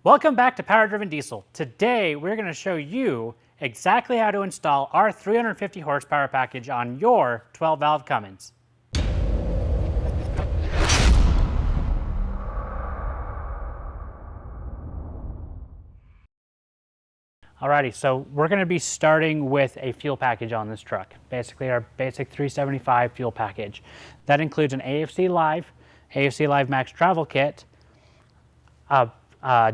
Welcome back to Power Driven Diesel. Today we're going to show you exactly how to install our 350 horsepower package on your 12 valve Cummins. Alrighty, so we're going to be starting with a fuel package on this truck. Basically our basic 375 fuel package. That includes an AFC Live Max travel kit, a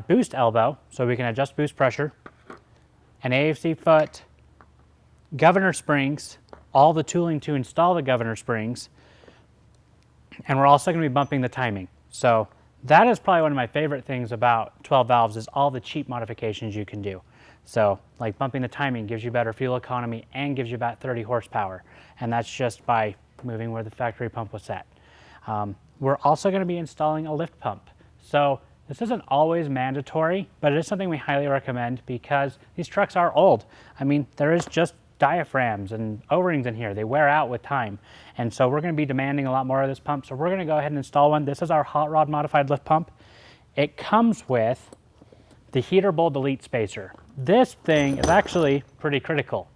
boost elbow, so we can adjust boost pressure, an AFC foot, governor springs, all the tooling to install the governor springs, and we're also going to be bumping the timing. So that is probably one of my favorite things about 12 valves is all the cheap modifications you can do. So like bumping the timing gives you better fuel economy and gives you about 30 horsepower, and that's just by moving where the factory pump was set. We're also going to be installing a lift pump. So this isn't always mandatory, but it is something we highly recommend because these trucks are old. I mean, there is just diaphragms and O-rings in here. They wear out with time. And so we're going to be demanding a lot more of this pump. So we're going to go ahead and install one. This is our hot rod modified lift pump. It comes with the heater bowl delete spacer. This thing is actually pretty critical.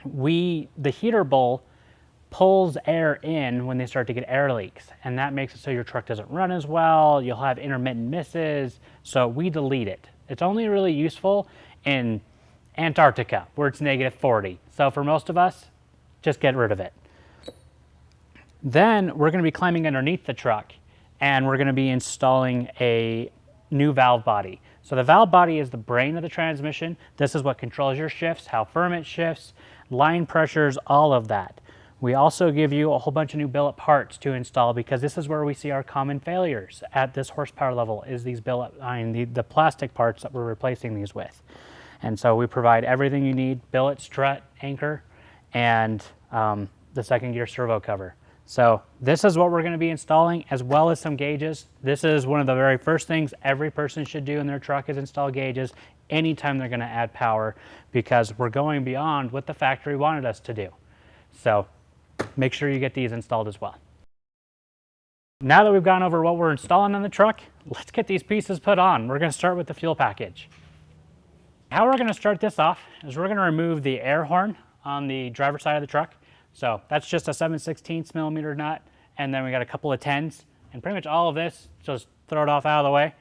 The heater bowl pulls air in when they start to get air leaks, and that makes it so your truck doesn't run as well. You'll have intermittent misses, so we delete it. It's only really useful in Antarctica where it's -40. So for most of us, just get rid of it. Then we're going to be climbing underneath the truck and we're going to be installing a new valve body. So the valve body is the brain of the transmission. This is what controls your shifts, how firm it shifts, line pressures, all of that. We also give you a whole bunch of new billet parts to install because this is where we see our common failures at this horsepower level is these billet, the plastic parts that we're replacing these with. And so we provide everything you need, billet, strut, anchor, and the second gear servo cover. So this is what we're going to be installing as well as some gauges. This is one of the very first things every person should do in their truck is install gauges anytime they're going to add power because we're going beyond what the factory wanted us to do. So make sure you get these installed as well. Now that we've gone over what we're installing on the truck, let's get these pieces put on. We're going to start with the fuel package. How we're going to start this off is we're going to remove the air horn on the driver's side of the truck. So that's just a 7/16 millimeter nut, and then we got a couple of 10s, and pretty much all of this, just throw it off out of the way.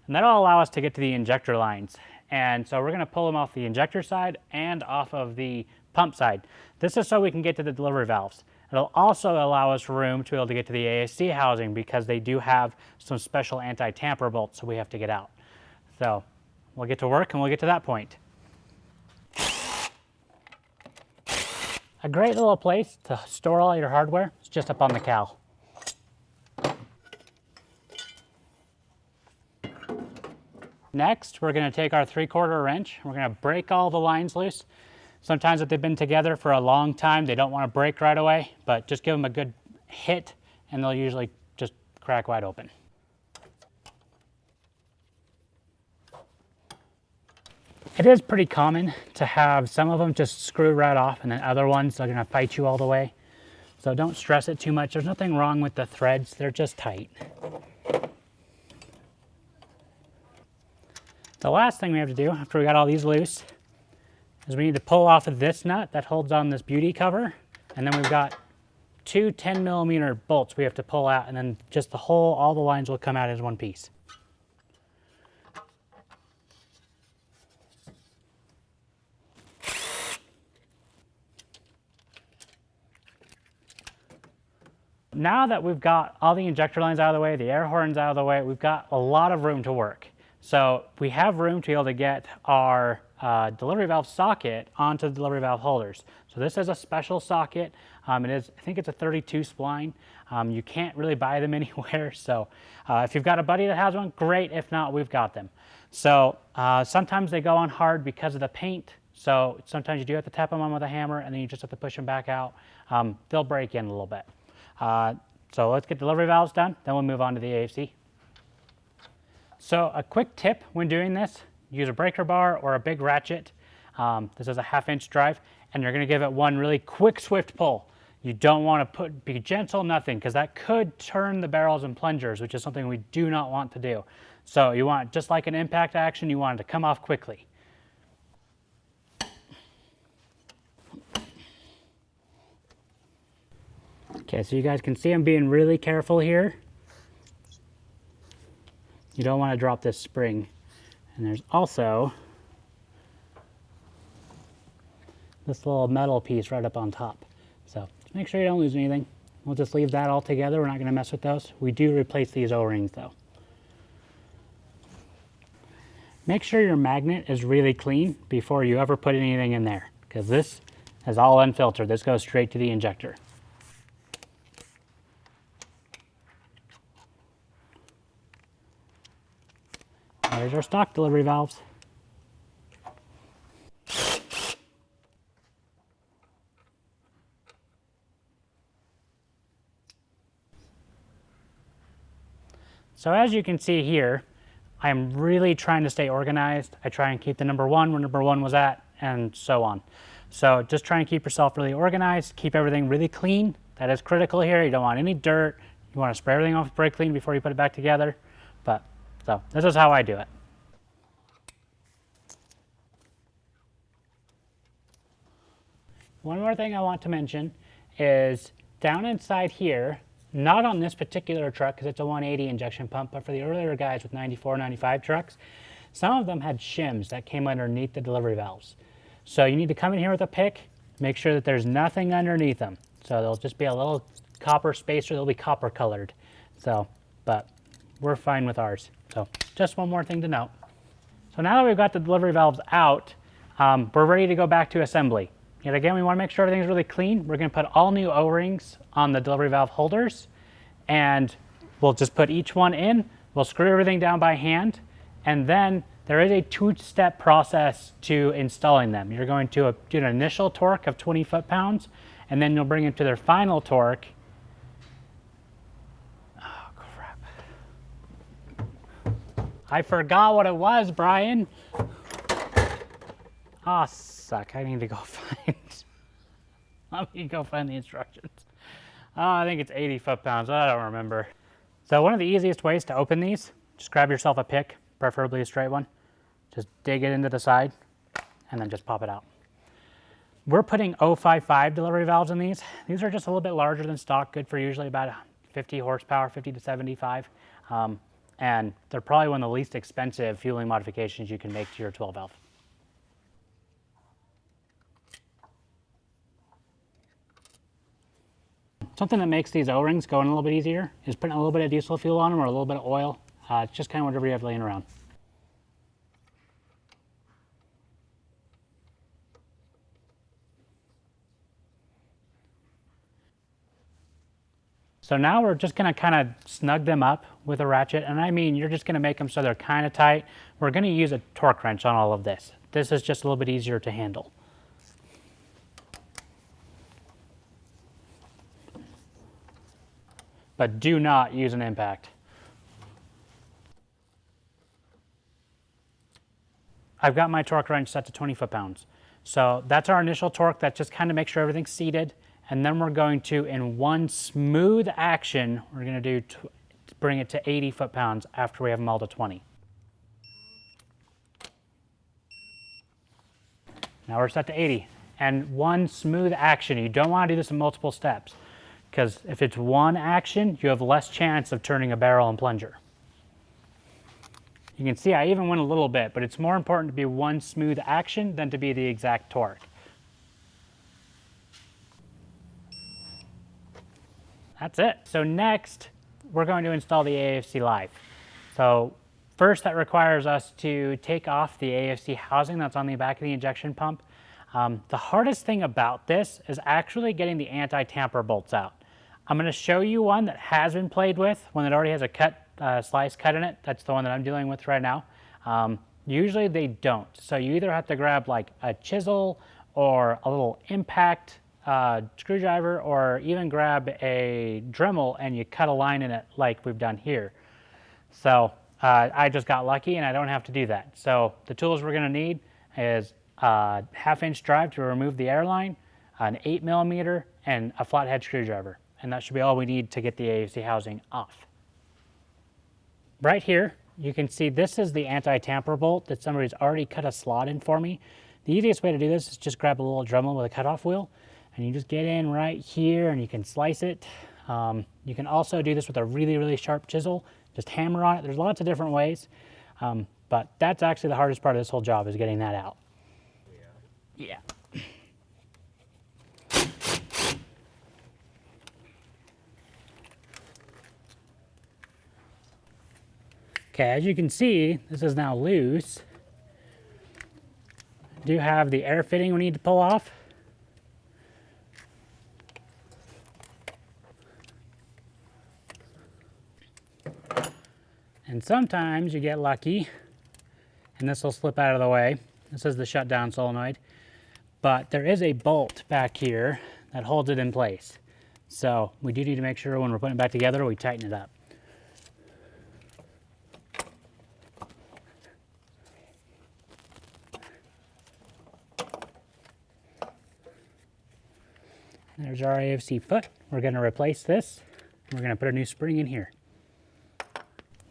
And that'll allow us to get to the injector lines. And so we're going to pull them off the injector side and off of the pump side. This is so we can get to the delivery valves. It'll also allow us room to be able to get to the ASC housing because they do have some special anti-tamper bolts so we have to get out. So we'll get to work and we'll get to that point. A great little place to store all your hardware is just up on the cowl. Next, we're going to take our 3/4 wrench. We're going to break all the lines loose. Sometimes if they've been together for a long time, they don't want to break right away, but just give them a good hit and they'll usually just crack wide open. It is pretty common to have some of them just screw right off and then other ones are going to fight you all the way. So don't stress it too much. There's nothing wrong with the threads. They're just tight. The last thing we have to do after we got all these loose is we need to pull off of this nut that holds on this beauty cover, and then we've got two 10 millimeter bolts we have to pull out, and then just all the lines will come out as one piece. Now that we've got all the injector lines out of the way, the air horns out of the way, we've got a lot of room to work. So we have room to be able to get our delivery valve socket onto the delivery valve holders. So this is a special socket. I think it's a 32 spline. You can't really buy them anywhere. So if you've got a buddy that has one, great. If not, we've got them. So sometimes they go on hard because of the paint. So sometimes you do have to tap them on with a hammer and then you just have to push them back out. They'll break in a little bit. So let's get delivery valves done, then we'll move on to the AFC. So a quick tip when doing this, use a breaker bar or a big ratchet. This is a 1/2 inch drive, and you're going to give it one really quick, swift pull. You don't want to be gentle, nothing, because that could turn the barrels and plungers, which is something we do not want to do. So you want, just like an impact action, you want it to come off quickly. Okay, so you guys can see I'm being really careful here. You don't want to drop this spring. And there's also this little metal piece right up on top. So make sure you don't lose anything. We'll just leave that all together. We're not going to mess with those. We do replace these O-rings though. Make sure your magnet is really clean before you ever put anything in there, because this is all unfiltered. This goes straight to the injector. There's our stock delivery valves. So as you can see here, I'm really trying to stay organized. I try and keep the number one where number one was at, and so on. So just try and keep yourself really organized, keep everything really clean. That is critical here. You don't want any dirt. You want to spray everything off very clean before you put it back together. But so this is how I do it. One more thing I want to mention is down inside here, not on this particular truck because it's a 180 injection pump, but for the earlier guys with 94, 95 trucks, some of them had shims that came underneath the delivery valves. So you need to come in here with a pick, make sure that there's nothing underneath them. So there'll just be a little copper spacer, they'll be copper colored. So, but we're fine with ours. So just one more thing to note. So now that we've got the delivery valves out, we're ready to go back to assembly. Yet again, we want to make sure everything's really clean. We're going to put all new O-rings on the delivery valve holders, and we'll just put each one in. We'll screw everything down by hand, and then there is a two-step process to installing them. You're going to do an initial torque of 20 foot-pounds, and then you'll bring it to their final torque. Oh, crap. I forgot what it was, Brian. Oh, suck. I need to go find. Let me go find the instructions. Oh, I think it's 80 foot-pounds. I don't remember. So one of the easiest ways to open these, just grab yourself a pick, preferably a straight one. Just dig it into the side and then just pop it out. We're putting 055 delivery valves in these. These are just a little bit larger than stock, good for usually about 50 horsepower, 50 to 75. And they're probably one of the least expensive fueling modifications you can make to your 12 valve. Something that makes these O-rings go in a little bit easier is putting a little bit of diesel fuel on them or a little bit of oil. It's just kind of whatever you have laying around. So now we're just going to kind of snug them up with a ratchet, and I mean you're just going to make them so they're kind of tight. We're going to use a torque wrench on all of this. This is just a little bit easier to handle. But do not use an impact. I've got my torque wrench set to 20 foot-pounds. So that's our initial torque. That just kind of makes sure everything's seated. And then we're going to, in one smooth action, we're going to bring it to 80 foot-pounds after we have them all to 20. Now we're set to 80. And one smooth action. You don't want to do this in multiple steps, because if it's one action, you have less chance of turning a barrel and plunger. You can see I even went a little bit, but it's more important to be one smooth action than to be the exact torque. That's it. So next, we're going to install the AFC Live. So first, that requires us to take off the AFC housing that's on the back of the injection pump. The hardest thing about this is actually getting the anti-tamper bolts out. I'm going to show you one that has been played with, one that already has a slice cut in it. That's the one that I'm dealing with right now. Usually they don't. So you either have to grab like a chisel or a little impact screwdriver, or even grab a Dremel and you cut a line in it like we've done here. So I just got lucky and I don't have to do that. So the tools we're going to need is a 1/2-inch drive to remove the airline, an 8mm, and a flathead screwdriver. And that should be all we need to get the AFC housing off. Right here, you can see this is the anti-tamper bolt that somebody's already cut a slot in for me. The easiest way to do this is just grab a little Dremel with a cutoff wheel, and you just get in right here and you can slice it. You can also do this with a really, really sharp chisel, just hammer on it. There's lots of different ways, but that's actually the hardest part of this whole job, is getting that out. Yeah. Okay, as you can see, this is now loose. I do have the air fitting we need to pull off. And sometimes you get lucky and this will slip out of the way. This is the shutdown solenoid, but there is a bolt back here that holds it in place. So we do need to make sure when we're putting it back together, we tighten it up. There's our AFC foot. We're going to replace this. We're going to put a new spring in here.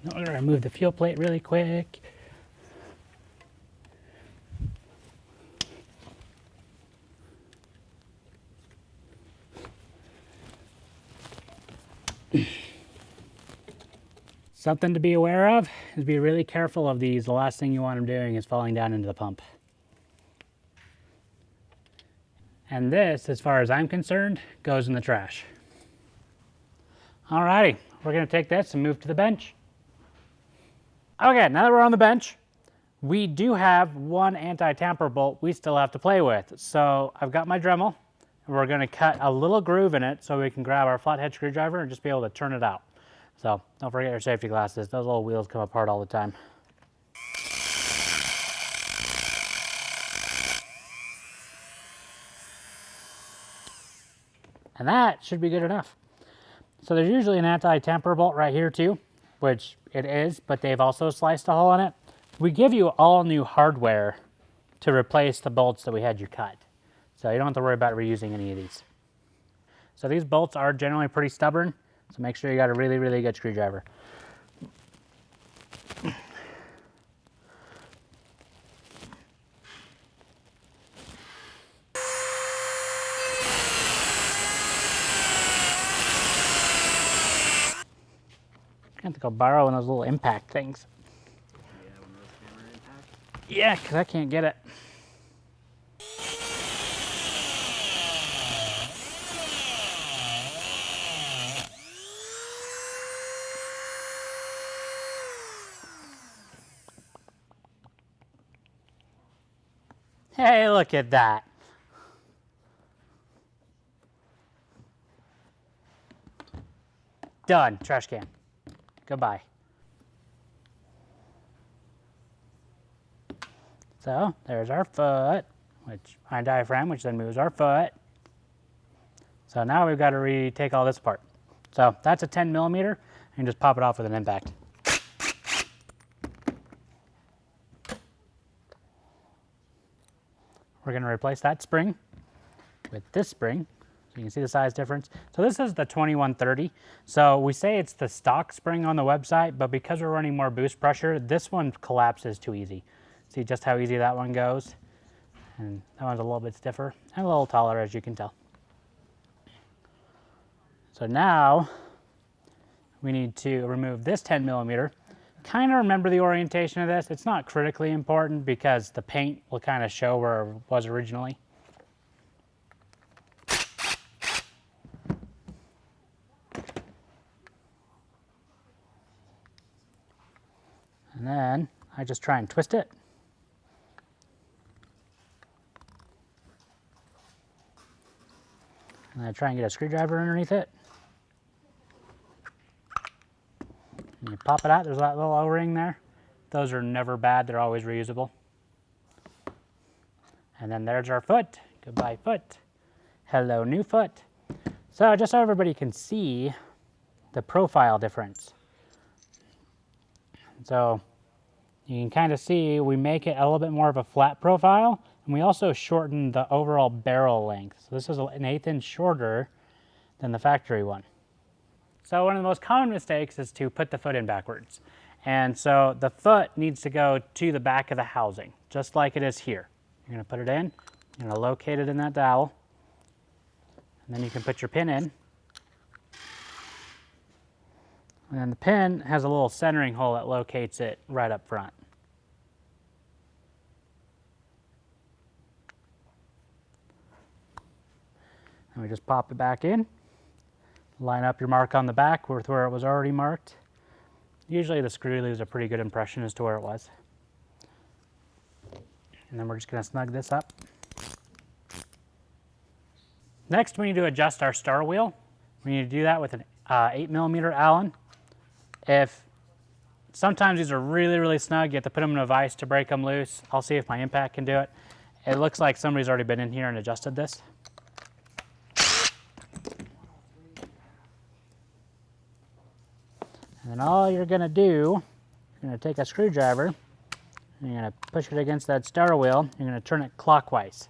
Now we're going to remove the fuel plate really quick. Something to be aware of is be really careful of these. The last thing you want them doing is falling down into the pump. And this, as far as I'm concerned, goes in the trash. Alrighty, we're gonna take this and move to the bench. Okay, now that we're on the bench, we do have one anti-tamper bolt we still have to play with. So I've got my Dremel, and we're gonna cut a little groove in it so we can grab our flathead screwdriver and just be able to turn it out. So don't forget your safety glasses. Those little wheels come apart all the time. And that should be good enough. So there's usually an anti-tamper bolt right here too, which it is, but they've also sliced a hole in it. We give you all new hardware to replace the bolts that we had you cut. So you don't have to worry about reusing any of these. So these bolts are generally pretty stubborn, so make sure you got a really, really good screwdriver. I have to go borrow one of those little impact things. Yeah, one of those camera impacts. Yeah, because I can't get it. Hey, look at that. Done. Trash can. Goodbye. So there's our foot, which hind diaphragm, which then moves our foot. So now we've got to retake all this apart. So that's a 10 millimeter, and just pop it off with an impact. We're going to replace that spring with this spring. So you can see the size difference. So this is the 2130. So we say it's the stock spring on the website, but because we're running more boost pressure, this one collapses too easy. See just how easy that one goes? And that one's a little bit stiffer and a little taller, as you can tell. So now we need to remove this 10 millimeter. Kind of remember the orientation of this. It's not critically important because the paint will kind of show where it was originally. And then I just try and twist it. And I try and get a screwdriver underneath it. And you pop it out, there's that little O-ring there. Those are never bad, they're always reusable. And then there's our foot. Goodbye, foot. Hello, new foot. So just so everybody can see the profile difference. So you can kind of see we make it a little bit more of a flat profile, and we also shorten the overall barrel length. So this is an 1/8 inch shorter than the factory one. So one of the most common mistakes is to put the foot in backwards. And so the foot needs to go to the back of the housing, just like it is here. You're going to put it in, you're going to locate it in that dowel, and then you can put your pin in. And then the pin has a little centering hole that locates it right up front. And we just pop it back in, line up your mark on the back with where it was already marked. Usually the screw leaves a pretty good impression as to where it was. And then we're just going to snug this up. Next, we need to adjust our star wheel. We need to do that with an 8mm Allen. Sometimes these are really, really snug, you have to put them in a vise to break them loose. I'll see if my impact can do it. It looks like somebody's already been in here and adjusted this. And then all you're going to do, you're going to take a screwdriver, and you're going to push it against that star wheel, you're going to turn it clockwise.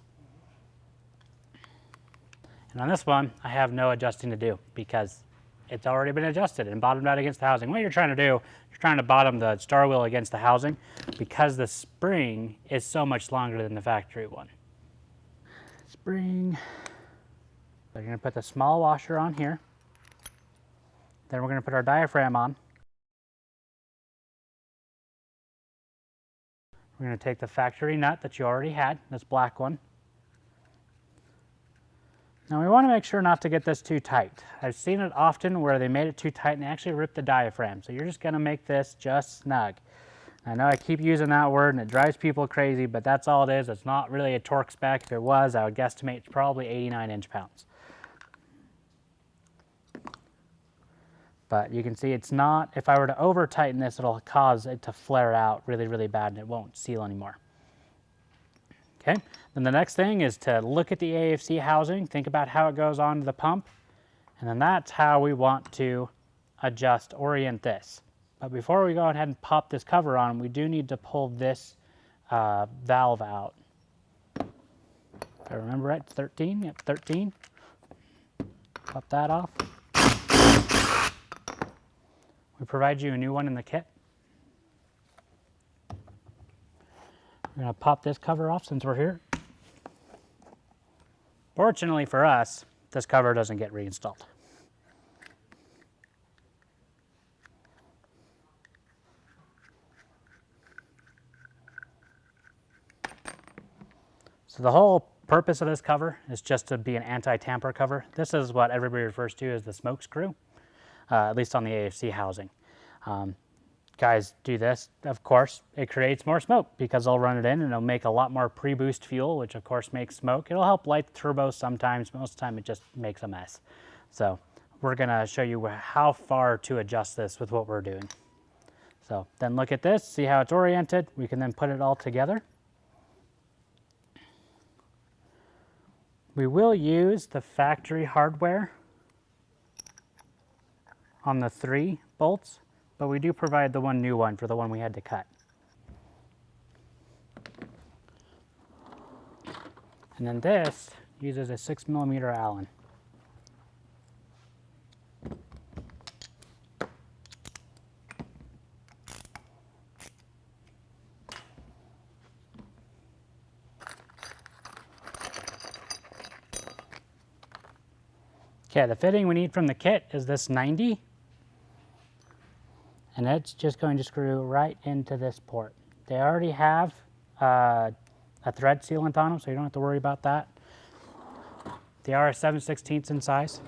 And on this one, I have no adjusting to do because it's already been adjusted and bottomed out against the housing. What you're trying to do, you're trying to bottom the star wheel against the housing because the spring is so much longer than the factory one. Spring. So you're going to put the small washer on here. Then we're going to put our diaphragm on. We're going to take the factory nut that you already had, this black one. Now we want to make sure not to get this too tight. I've seen it often where they made it too tight and they actually ripped the diaphragm. So you're just going to make this just snug. I know I keep using that word and it drives people crazy, but that's all it is. It's not really a torque spec. If it was, I would guesstimate it's probably 89 inch-pounds. But you can see it's not, if I were to over tighten this, it'll cause it to flare out really, really bad and it won't seal anymore. Okay, then the next thing is to look at the AFC housing, think about how it goes onto the pump, and then that's how we want to orient this. But before we go ahead and pop this cover on, we do need to pull this valve out. If I remember right, it's 13, yep, 13. Pop that off. We provide you a new one in the kit. We're going to pop this cover off since we're here. Fortunately for us, this cover doesn't get reinstalled. So the whole purpose of this cover is just to be an anti-tamper cover. This is what everybody refers to as the smoke screw, at least on the AFC housing. Guys do this, of course, it creates more smoke because they'll run it in and it'll make a lot more pre-boost fuel, which of course makes smoke. It'll help light the turbos sometimes, most of the time it just makes a mess. So we're gonna show you how far to adjust this with what we're doing. So then look at this, see how it's oriented. We can then put it all together. We will use the factory hardware on the 3 bolts. But we do provide the one new one for the one we had to cut. And then this uses a 6mm Allen. Okay, the fitting we need from the kit is this 90. And it's just going to screw right into this port. They already have a thread sealant on them, so you don't have to worry about that. They are a 7/16 in size.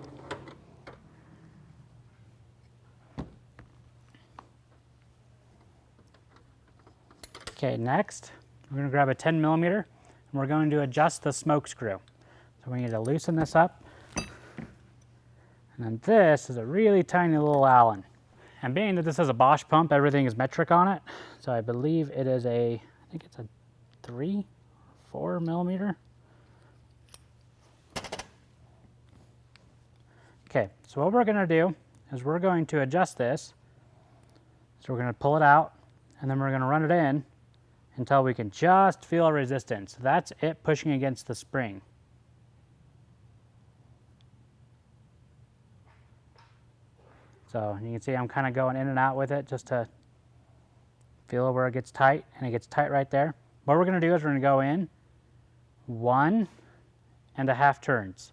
Okay, next, we're going to grab a 10mm and we're going to adjust the smoke screw. So we need to loosen this up. And then this is a really tiny little Allen. And being that this is a Bosch pump, everything is metric on it. So I believe it is I think it's a 3-4mm. Okay, so what we're gonna do is we're going to adjust this. So we're gonna pull it out and then we're gonna run it in until we can just feel a resistance. That's it pushing against the spring. So you can see I'm kind of going in and out with it just to Feel where it gets tight, and it gets tight right there. What we're going to do is we're going to go in 1.5 turns.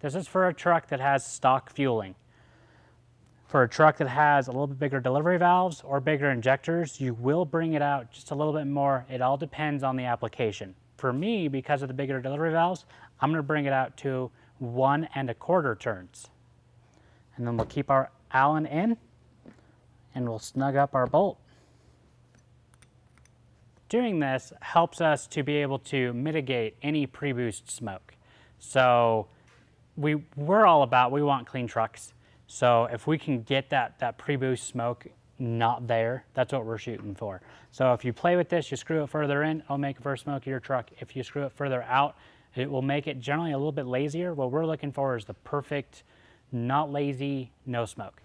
This is for a truck that has stock fueling. For a truck that has a little bit bigger delivery valves or bigger injectors, you will bring it out just a little bit more. It all depends on the application. For me, because of the bigger delivery valves, I'm going to bring it out to 1.25 turns. And then we'll keep our Allen in, and we'll snug up our bolt. Doing this helps us to be able to mitigate any pre-boost smoke. So we're all about, we want clean trucks. So if we can get that pre-boost smoke not there, that's what we're shooting for. So if you play with this, you screw it further in, it'll make it for smoke your truck. If you screw it further out, it will make it generally a little bit lazier. What we're looking for is the perfect, not lazy, no smoke.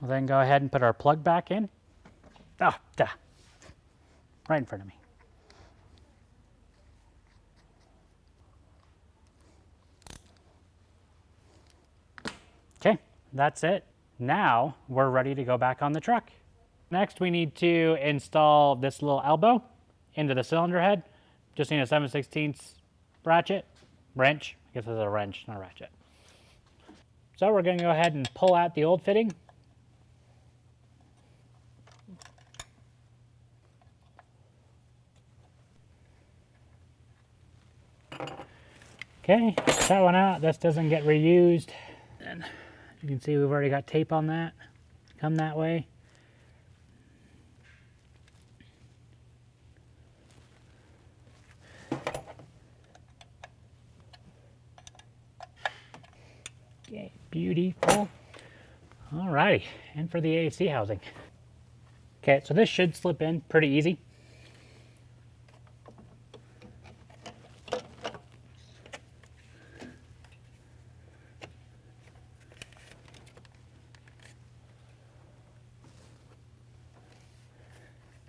We'll then go ahead and put our plug back in. Oh, duh. Right in front of me. Okay, that's it. Now we're ready to go back on the truck. Next, we need to install this little elbow into the cylinder head. Just need a 7/16 wrench. I guess it's a wrench, not a ratchet. So we're going to go ahead and pull out the old fitting. Okay, that one out. This doesn't get reused. And you can see we've already got tape on that. Come that way. Okay, beautiful. Alrighty, and for the AFC housing. Okay, so this should slip in pretty easy.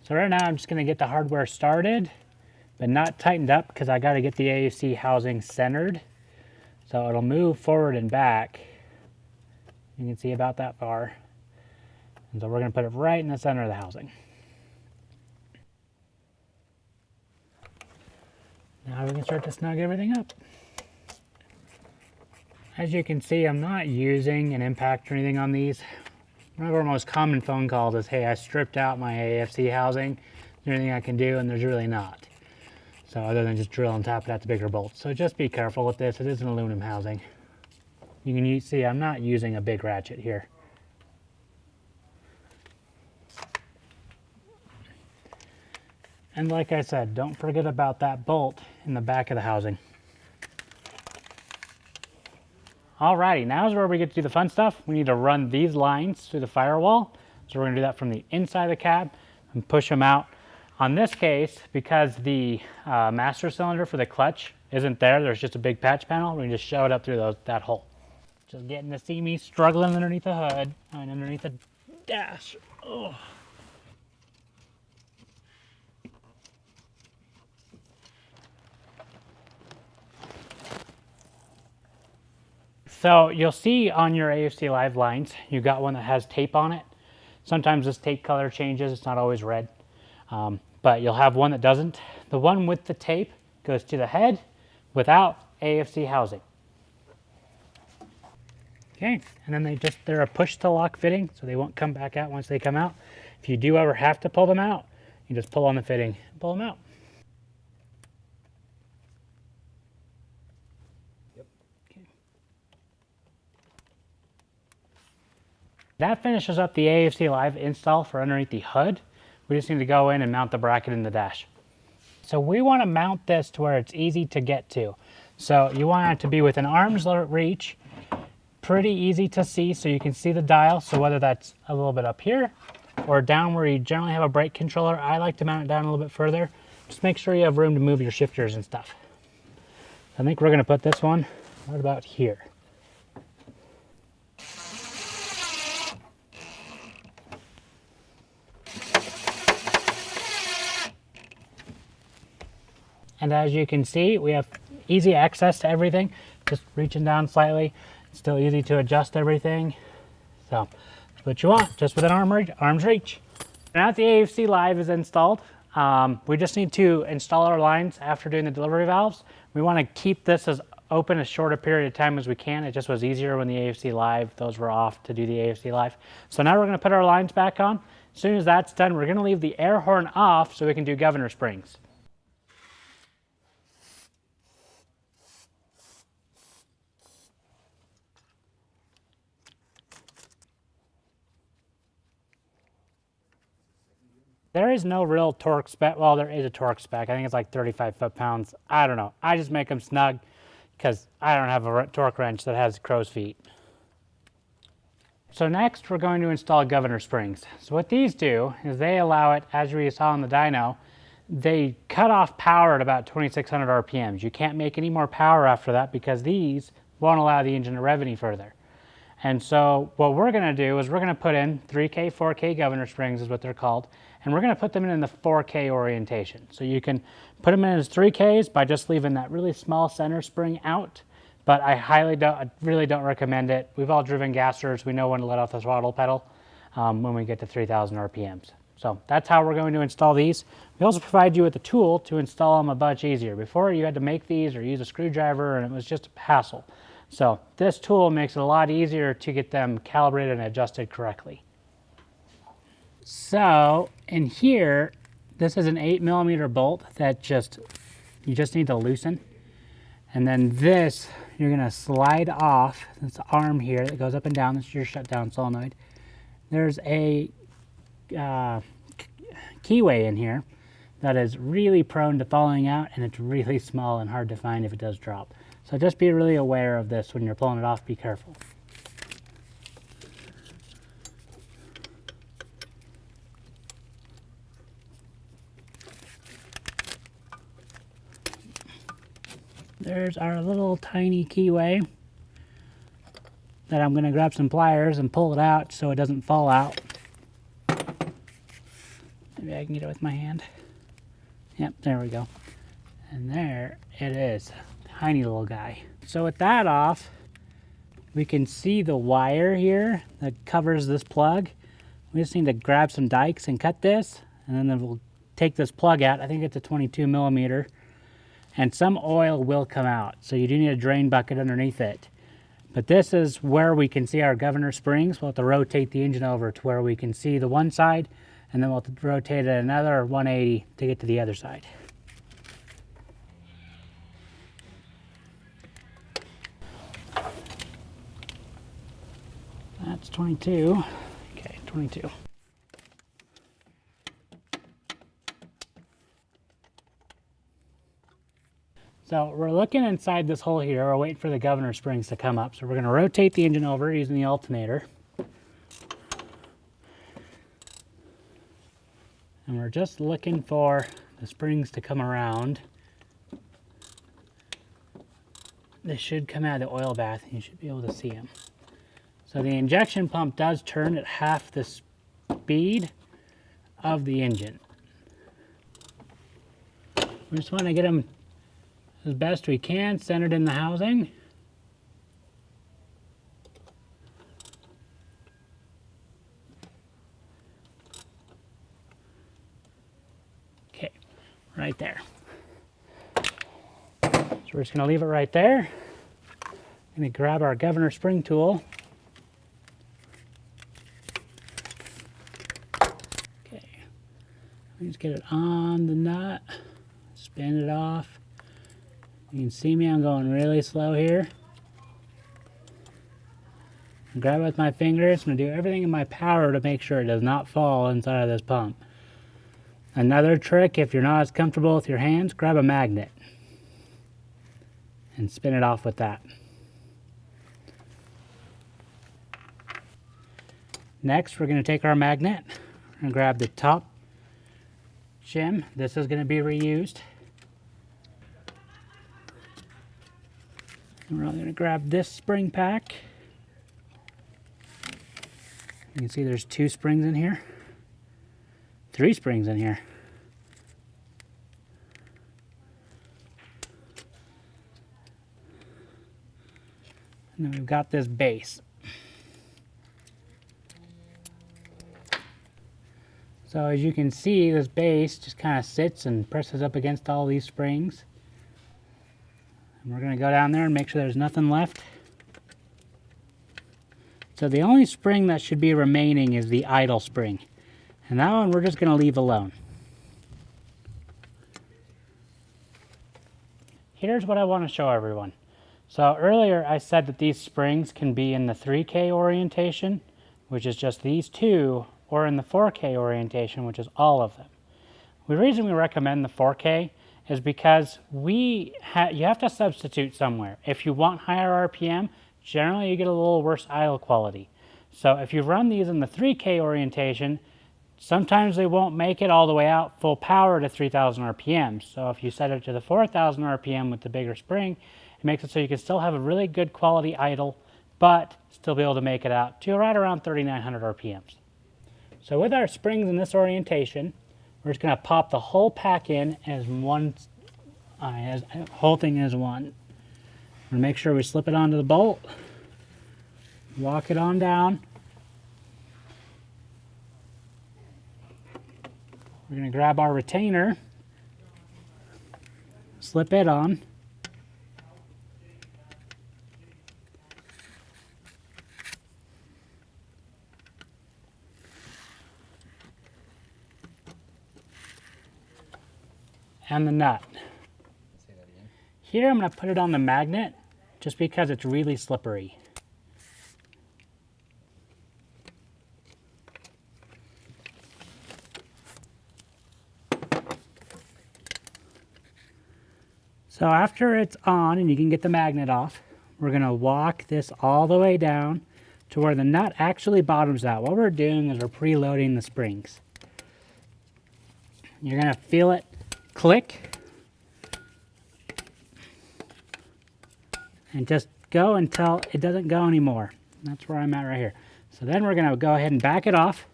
So right now I'm just going to get the hardware started, but not tightened up because I got to get the AFC housing centered. So it'll move forward and back. You can see about that far. And so we're going to put it right in the center of the housing. Now we can start to snug everything up. As you can see, I'm not using an impact or anything on these. One of our most common phone calls is, hey, I stripped out my AFC housing. Is there anything I can do? And there's really not. So other than just drill and tap it at the bigger bolts. So just be careful with this. It is an aluminum housing. You can see I'm not using a big ratchet here. And like I said, don't forget about that bolt in the back of the housing. Alrighty, now is where we get to do the fun stuff. We need to run these lines through the firewall. So we're going to do that from the inside of the cab and push them out. On this case, because the master cylinder for the clutch isn't there, there's just a big patch panel, we can just shove it up through that hole. Just getting to see me struggling underneath the hood and underneath the dash. Oh. So you'll see on your AFC Live lines, you got one that has tape on it. Sometimes this tape color changes, it's not always red. But you'll have one that doesn't. The one with the tape goes to the head without AFC housing. Okay, and then they're a push to lock fitting, so they won't come back out once they come out. If you do ever have to pull them out, you just pull on the fitting and pull them out. That finishes up the AFC Live install for underneath the hood. We just need to go in and mount the bracket in the dash. So we want to mount this to where it's easy to get to. So you want it to be within arm's reach, pretty easy to see so you can see the dial. So whether that's a little bit up here or down where you generally have a brake controller, I like to mount it down a little bit further. Just make sure you have room to move your shifters and stuff. I think we're going to put this one right about here. And as you can see, we have easy access to everything. Just reaching down slightly, it's still easy to adjust everything. So that's what you want, just within arm's reach. Now that the AFC Live is installed, we just need to install our lines after doing the delivery valves. We want to keep this as open as short a period of time as we can. It just was easier when the AFC Live, those were off to do the AFC Live. So now we're going to put our lines back on. As soon as that's done, we're going to leave the air horn off so we can do governor springs. There is no real torque spec. Well, there is a torque spec. I think it's like 35 foot-pounds. I don't know. I just make them snug because I don't have a torque wrench that has crow's feet. So next, we're going to install governor springs. So what these do is they allow it, as we saw in the dyno, they cut off power at about 2,600 RPMs. You can't make any more power after that because these won't allow the engine to rev any further. And so what we're going to do is we're going to put in 3K, 4K governor springs is what they're called, and we're going to put them in the 4K orientation. So you can put them in as 3Ks by just leaving that really small center spring out, but I really don't recommend it. We've all driven gassers. We know when to let off the throttle pedal when we get to 3,000 RPMs. So that's how we're going to install these. We also provide you with a tool to install them a bunch easier. Before you had to make these or use a screwdriver and it was just a hassle. So this tool makes it a lot easier to get them calibrated and adjusted correctly. So in here, this is an 8mm bolt that you just need to loosen. And then this, you're gonna slide off this arm here that goes up and down. This is your shutdown solenoid. There's a keyway in here that is really prone to falling out, and it's really small and hard to find if it does drop. So just be really aware of this when you're pulling it off. Be careful. There's our little tiny keyway that I'm going to grab some pliers and pull it out so it doesn't fall out. Maybe I can get it with my hand. Yep, there we go. And there it is. Tiny little guy. So with that off, we can see the wire here that covers this plug. We just need to grab some dikes and cut this, and then we'll take this plug out. I think it's a 22mm, and some oil will come out, so you do need a drain bucket underneath it. But this is where we can see our governor springs. We'll have to rotate the engine over to where we can see the one side, and then we'll have to rotate it another 180 to get to the other side. That's 22. Okay, 22. So we're looking inside this hole here. We're waiting for the governor springs to come up. So we're going to rotate the engine over using the alternator. And we're just looking for the springs to come around. They should come out of the oil bath and you should be able to see them. So the injection pump does turn at half the speed of the engine. We just want to get them as best we can centered in the housing. Okay, right there. So we're just going to leave it right there. I'm going to grab our governor spring tool. Okay, just get it on the nut, spin it off. You can see me, I'm going really slow here. I grab it with my fingers. I'm going to do everything in my power to make sure it does not fall inside of this pump. Another trick, if you're not as comfortable with your hands, grab a magnet and spin it off with that. Next, we're going to take our magnet and grab the top shim. This is going to be reused. And we're going to grab this spring pack. You can see there's 2 springs in here, 3 springs in here. And then we've got this base. So as you can see, this base just kind of sits and presses up against all these springs. And we're going to go down there and make sure there's nothing left. So the only spring that should be remaining is the idle spring. And that one we're just going to leave alone. Here's what I want to show everyone. So earlier I said that these springs can be in the 3K orientation, which is just these two, or in the 4K orientation, which is all of them. The reason we recommend the 4K is because you have to substitute somewhere. If you want higher RPM, generally you get a little worse idle quality. So if you run these in the 3K orientation, sometimes they won't make it all the way out full power to 3000 RPM. So if you set it to the 4000 RPM with the bigger spring, it makes it so you can still have a really good quality idle, but still be able to make it out to right around 3900 RPMs. So with our springs in this orientation, we're just going to pop the whole pack in as one, whole thing as one. We're going to make sure we slip it onto the bolt, walk it on down. We're going to grab our retainer, slip it on. And the nut. Say that again. Here I'm going to put it on the magnet just because it's really slippery. So after it's on and you can get the magnet off, we're going to walk this all the way down to where the nut actually bottoms out. What we're doing is we're preloading the springs. You're going to feel it click and just go until it doesn't go anymore. That's where I'm at right here. So then we're going to go ahead and back it off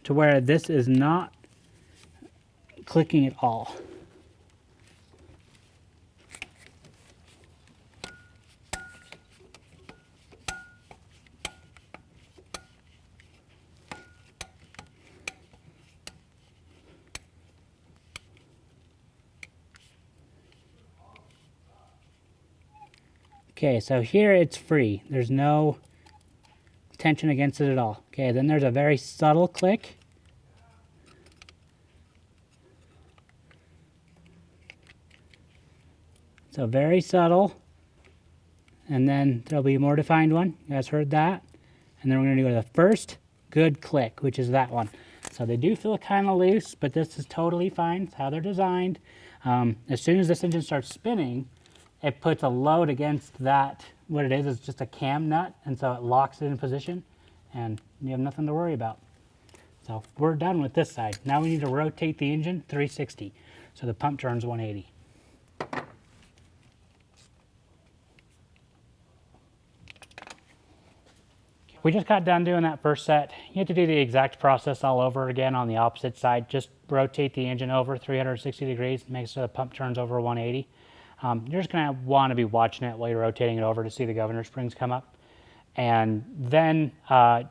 to where this is not clicking at all. Okay, so here it's free. There's no tension against it at all. Okay, then there's a very subtle click. So very subtle. And then there'll be a more defined one. You guys heard that? And then we're going to do the first good click, which is that one. So they do feel kind of loose, but this is totally fine. It's how they're designed. As soon as this engine starts spinning, it puts a load against that. What it is just a cam nut, and so it locks it in position, and you have nothing to worry about. So we're done with this side. Now we need to rotate the engine 360, so the pump turns 180. We just got done doing that first set. You have to do the exact process all over again on the opposite side. Just rotate the engine over 360 degrees, make sure the pump turns over 180. You're just going to want to be watching it while you're rotating it over to see the governor springs come up. And then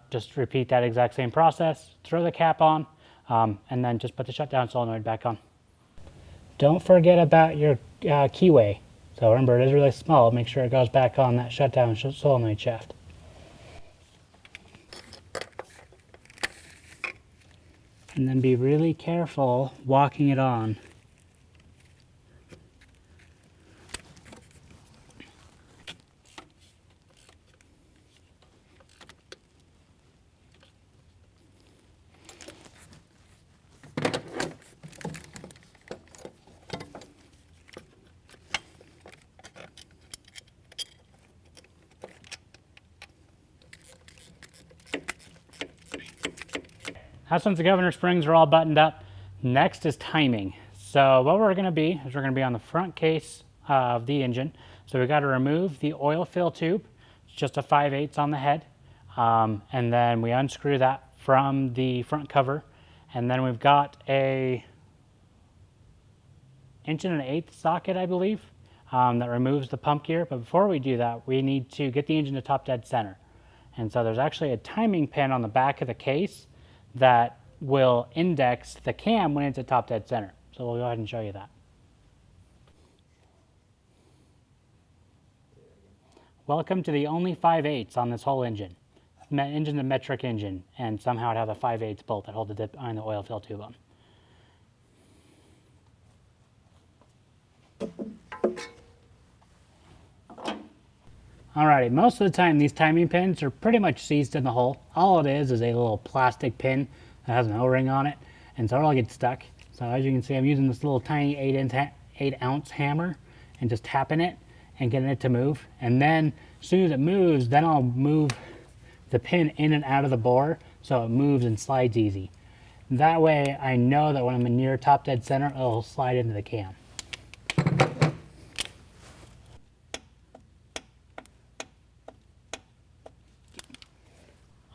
just repeat that exact same process, throw the cap on, and then just put the shutdown solenoid back on. Don't forget about your keyway. So remember, it is really small. Make sure it goes back on that shutdown solenoid shaft. And then be really careful walking it on. Now since the governor springs are all buttoned up, next is timing. So what we're going to be is we're going to be on the front case of the engine. So we've got to remove the oil fill tube. It's just a 5/8 on the head. And then we unscrew that from the front cover. And then we've got a 1 1/8" socket, I believe, that removes the pump gear. But before we do that, we need to get the engine to top dead center. And so there's actually a timing pin on the back of the case that will index the cam when it's at top dead center. So we'll go ahead and show you that. Welcome to the only 5/8 on this whole engine. Engine's a metric engine, and somehow it has a 5/8 bolt that holds the dip on the oil fill tube on. Alrighty, most of the time these timing pins are pretty much seized in the hole. All it is a little plastic pin that has an O-ring on it, and so it'll get stuck. So as you can see, I'm using this little tiny 8-ounce hammer and just tapping it and getting it to move. And then as soon as it moves, then I'll move the pin in and out of the bore so it moves and slides easy. That way I know that when I'm near top dead center, it'll slide into the cam.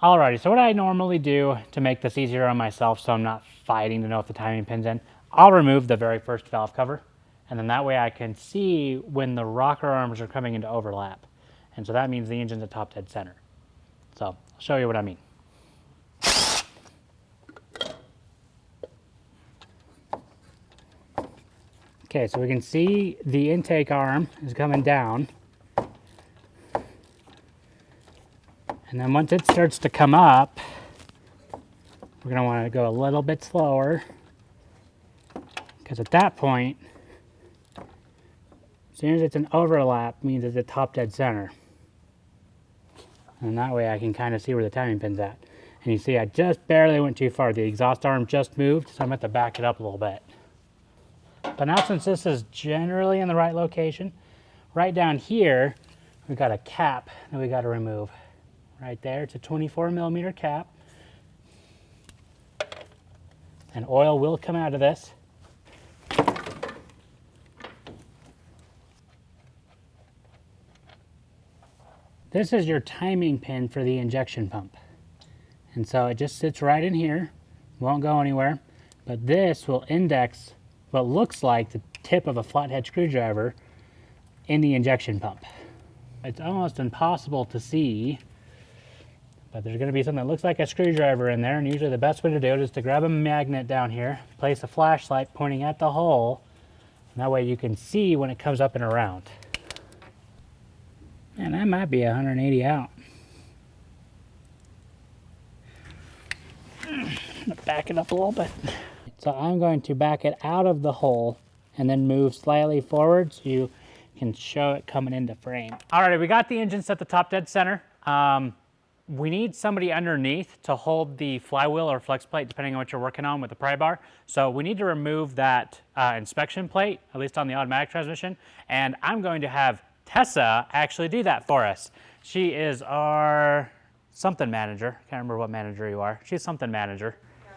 Alrighty, so what I normally do to make this easier on myself so I'm not fighting to know if the timing pin's in, I'll remove the very first valve cover, and then that way I can see when the rocker arms are coming into overlap. And so that means the engine's at top dead center. So I'll show you what I mean. Okay, so we can see the intake arm is coming down. And then once it starts to come up, we're going to want to go a little bit slower, because at that point, as soon as it's an overlap, means it's at top dead center. And that way I can kind of see where the timing pin's at. And you see I just barely went too far. The exhaust arm just moved, so I'm going to have to back it up a little bit. But now since this is generally in the right location, right down here, we've got a cap that we got to remove. Right there, it's a 24mm cap. And oil will come out of this. This is your timing pin for the injection pump. And so it just sits right in here, won't go anywhere. But this will index what looks like the tip of a flathead screwdriver in the injection pump. It's almost impossible to see, but there's going to be something that looks like a screwdriver in there, and usually the best way to do it is to grab a magnet down here, place a flashlight pointing at the hole, and that way you can see when it comes up and around. And that might be 180 out. I'm going to back it up a little bit. So I'm going to back it out of the hole and then move slightly forward so you can show it coming into frame. Alrighty, we got the engine set the top dead center. We need somebody underneath to hold the flywheel or flex plate, depending on what you're working on with the pry bar. So we need to remove that inspection plate, at least on the automatic transmission. And I'm going to have Tessa actually do that for us. She is our something manager. Can't remember what manager you are. She's something manager. Yeah.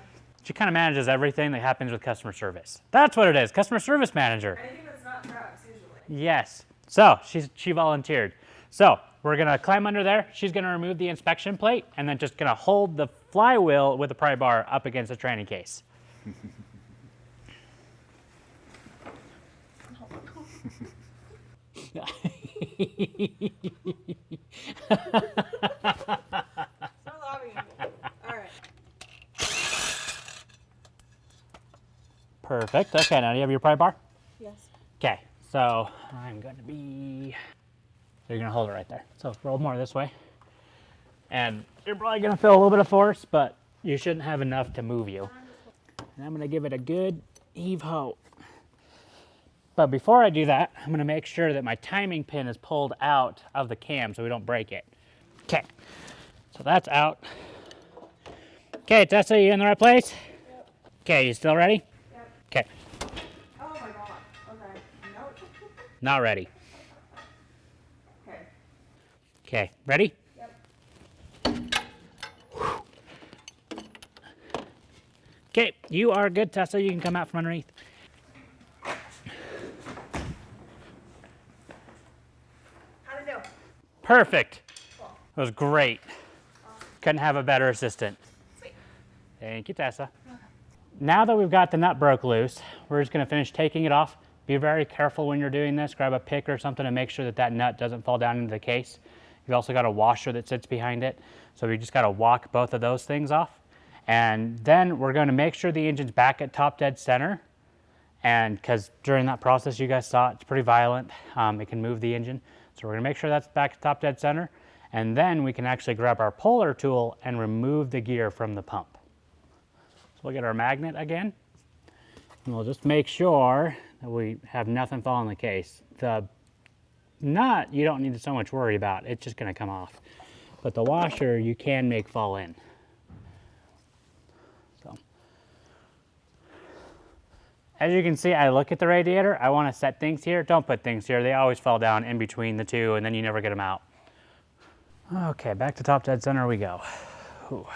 She kind of manages everything that happens with customer service. That's what it is, customer service manager. Anything that's not trucks, usually. Yes. So she volunteered. So we're going to climb under there. She's going to remove the inspection plate and then just going to hold the flywheel with the pry bar up against the tranny case. Stop laughing at me. All right. Perfect. Okay, now do you have your pry bar? Yes. Okay, so I'm going to be... So you're going to hold it right there. So roll more this way. And you're probably going to feel a little bit of force, but you shouldn't have enough to move you. And I'm going to give it a good heave-ho. But before I do that, I'm going to make sure that my timing pin is pulled out of the cam so we don't break it. Okay, so that's out. Okay, Tessa, you in the right place? Yep. Okay, you still ready? Yep. Okay. Oh my god. Okay. Nope. Not ready. Okay. Okay, ready? Yep. Okay, you are good, Tessa. You can come out from underneath. How'd it do? Perfect. Cool. That was great. Awesome. Couldn't have a better assistant. Sweet. Thank you, Tessa. Now that we've got the nut broke loose, we're just going to finish taking it off. Be very careful when you're doing this. Grab a pick or something to make sure that that nut doesn't fall down into the case. You've also got a washer that sits behind it. So we just got to walk both of those things off. And then we're going to make sure the engine's back at top dead center. And because during that process, you guys saw it's pretty violent. It can move the engine. So we're going to make sure that's back at top dead center. And then we can actually grab our puller tool and remove the gear from the pump. So we'll get our magnet again. And we'll just make sure that we have nothing fall in the case. The nut, you don't need to so much worry about. It's just going to come off. But the washer, you can make fall in. So, as you can see, I look at the radiator. I want to set things here. Don't put things here. They always fall down in between the two, and then you never get them out. Okay, back to top dead center we go. Ooh.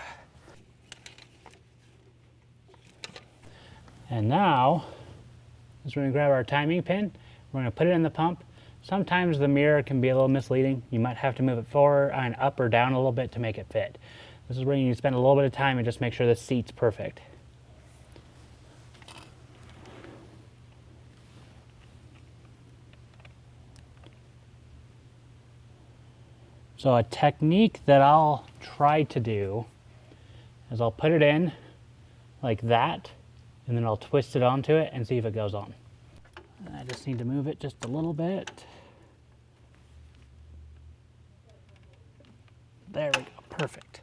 And now, we're going to grab our timing pin. We're going to put it in the pump. Sometimes the mirror can be a little misleading. You might have to move it forward and up or down a little bit to make it fit. This is where you need to spend a little bit of time and just make sure the seat's perfect. So a technique that I'll try to do is I'll put it in like that, and then I'll twist it onto it and see if it goes on. I just need to move it just a little bit. There we go, perfect.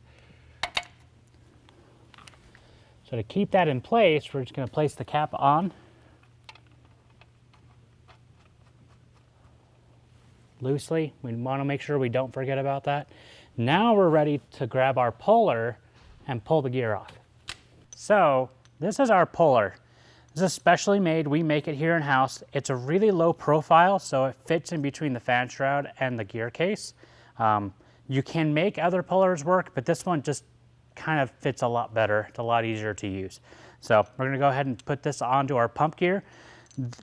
So to keep that in place, we're just going to place the cap on. Loosely. We want to make sure we don't forget about that. Now we're ready to grab our puller and pull the gear off. So this is our puller. This is specially made. We make it here in-house. It's a really low profile, so it fits in between the fan shroud and the gear case. You can make other pullers work, but this one just kind of fits a lot better. It's a lot easier to use. So we're going to go ahead and put this onto our pump gear.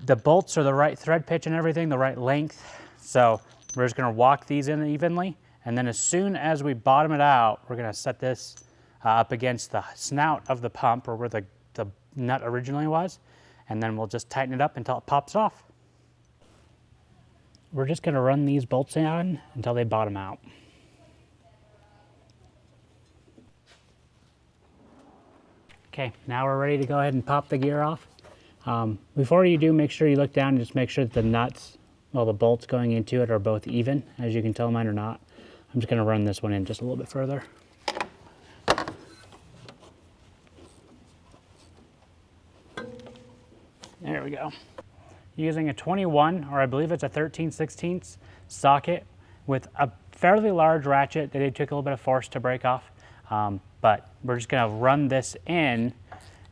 The bolts are the right thread pitch and everything, the right length. So we're just going to walk these in evenly, and then as soon as we bottom it out, we're going to set this up against the snout of the pump, or where the nut originally was, and then we'll just tighten it up until it pops off. We're just going to run these bolts in until they bottom out. Okay, now we're ready to go ahead and pop the gear off. Before you do, make sure you look down and just make sure that the nuts, well, the bolts going into it are both even. As you can tell, mine are not. I'm just going to run this one in just a little bit further. There we go. Using a 21, or I believe it's a 13/16 socket with a fairly large ratchet that it took a little bit of force to break off. But we're just going to run this in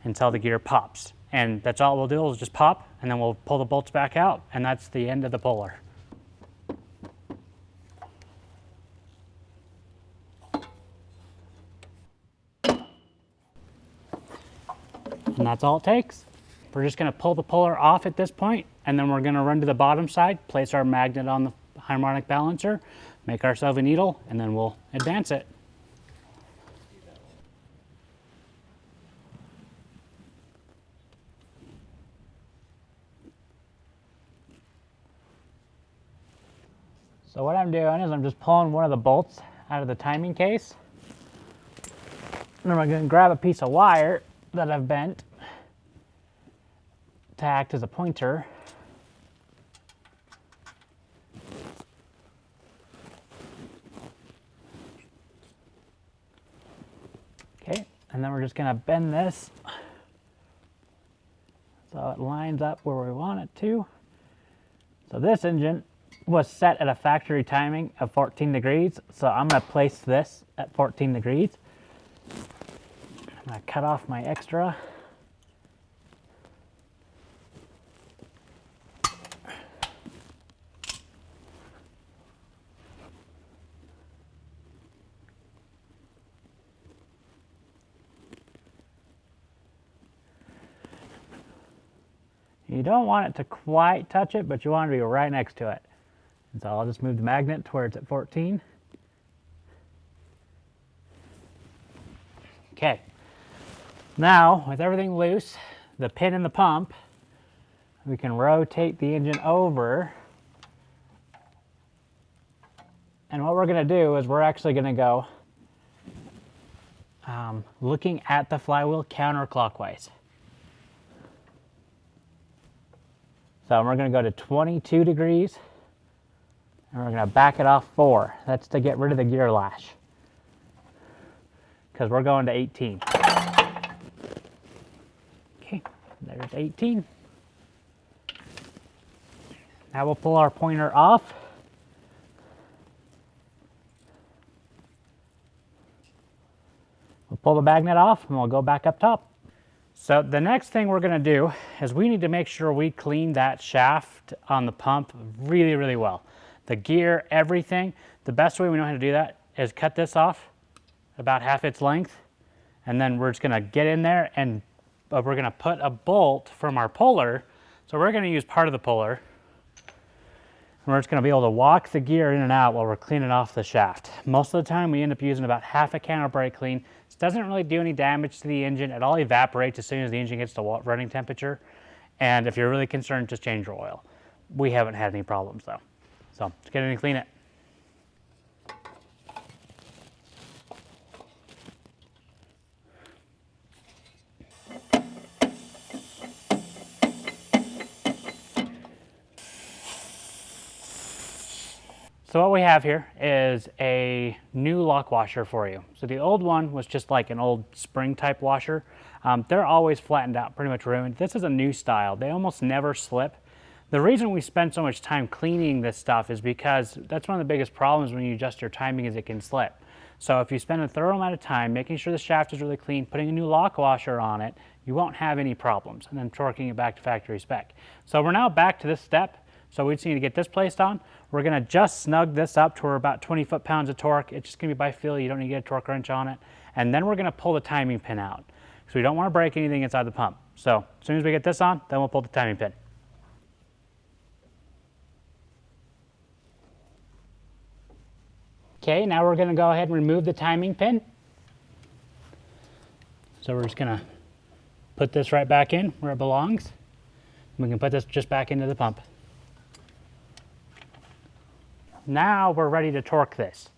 until the gear pops. And that's all we'll do is just pop, and then we'll pull the bolts back out, and that's the end of the puller. And that's all it takes. We're just going to pull the puller off at this point, and then we're going to run to the bottom side, place our magnet on the harmonic balancer, make ourselves a needle, and then we'll advance it. So what I'm doing is I'm just pulling one of the bolts out of the timing case. And then I'm going to grab a piece of wire that I've bent to act as a pointer. Okay, and then we're just going to bend this so it lines up where we want it to. So this engine was set at a factory timing of 14 degrees, so I'm going to place this at 14 degrees. I'm going to cut off my extra. You don't want it to quite touch it, but you want it to be right next to it. And so I'll just move the magnet to where it's at 14. Okay. Now, with everything loose, the pin in the pump, we can rotate the engine over. And what we're going to do is we're actually going to go looking at the flywheel counterclockwise. So we're going to go to 22 degrees, and we're going to back it off 4. That's to get rid of the gear lash, because we're going to 18. Okay, there's 18. Now we'll pull our pointer off. We'll pull the magnet off, and we'll go back up top. So the next thing we're going to do is we need to make sure we clean that shaft on the pump really, really well. The gear, everything. The best way we know how to do that is cut this off about half its length, and then we're just going to get in there, and we're going to put a bolt from our puller. So we're going to use part of the puller, and we're just going to be able to walk the gear in and out while we're cleaning off the shaft. Most of the time we end up using about half a can of brake clean. This doesn't really do any damage to the engine. It all evaporates as soon as the engine gets to running temperature. And if you're really concerned, just change your oil. We haven't had any problems though. So let's get in and clean it. So what we have here is a new lock washer for you. So the old one was just like an old spring type washer. They're always flattened out, pretty much ruined. This is a new style. They almost never slip. The reason we spend so much time cleaning this stuff is because that's one of the biggest problems when you adjust your timing is it can slip. So if you spend a thorough amount of time making sure the shaft is really clean, putting a new lock washer on it, you won't have any problems, and then torquing it back to factory spec. So we're now back to this step. So we just need to get this placed on. We're going to just snug this up to where about 20 foot-pounds of torque. It's just going to be by feel. You don't need to get a torque wrench on it. And then we're going to pull the timing pin out. So we don't want to break anything inside the pump. So as soon as we get this on, then we'll pull the timing pin. Okay, now we're going to go ahead and remove the timing pin. So we're just going to put this right back in where it belongs. We can put this just back into the pump. Now we're ready to torque this.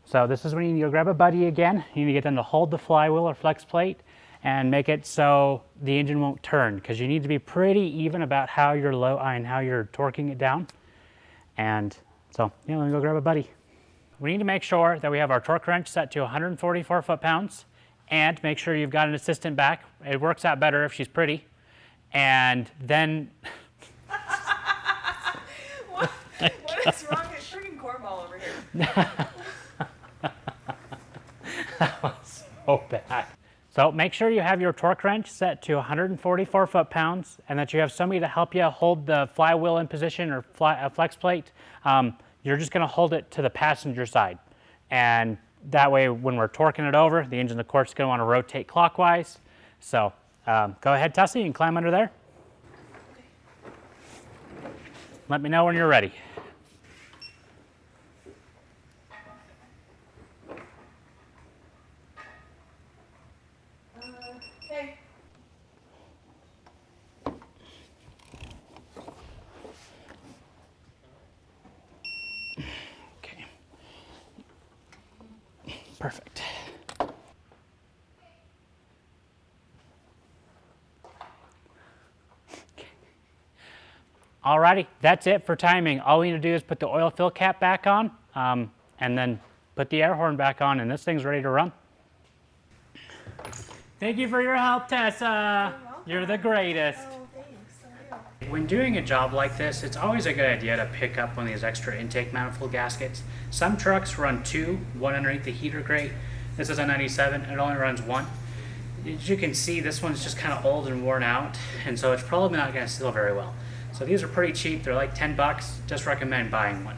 So this is when you need to grab a buddy again. You need to get them to hold the flywheel or flex plate and make it so the engine won't turn, because you need to be pretty even about how you're how you're torquing it down. And so yeah, let me go grab a buddy. We need to make sure that we have our torque wrench set to 144 foot-pounds, and make sure you've got an assistant back. It works out better if she's pretty. And then What is wrong? It's freaking cornball over here. that was so bad. So make sure you have your torque wrench set to 144 foot-pounds, and that you have somebody to help you hold the flywheel in position, or flex plate. You're just going to hold it to the passenger side, and that way when we're torquing it over, the engine of course is going to want to rotate clockwise. So go ahead, Tussie, and climb under there. Let me know when you're ready. Hey. Okay. Perfect. Alrighty, that's it for timing. All we need to do is put the oil fill cap back on, and then put the air horn back on, and this thing's ready to run. Thank you for your help, Tessa. You're the greatest. Oh, thanks. When doing a job like this, it's always a good idea to pick up one of these extra intake manifold gaskets. Some trucks run 2, one underneath the heater grate. This is a 97, it only runs 1. As you can see, this one's just kind of old and worn out, and so it's probably not going to seal very well. So these are pretty cheap, they're like 10 bucks, just recommend buying one.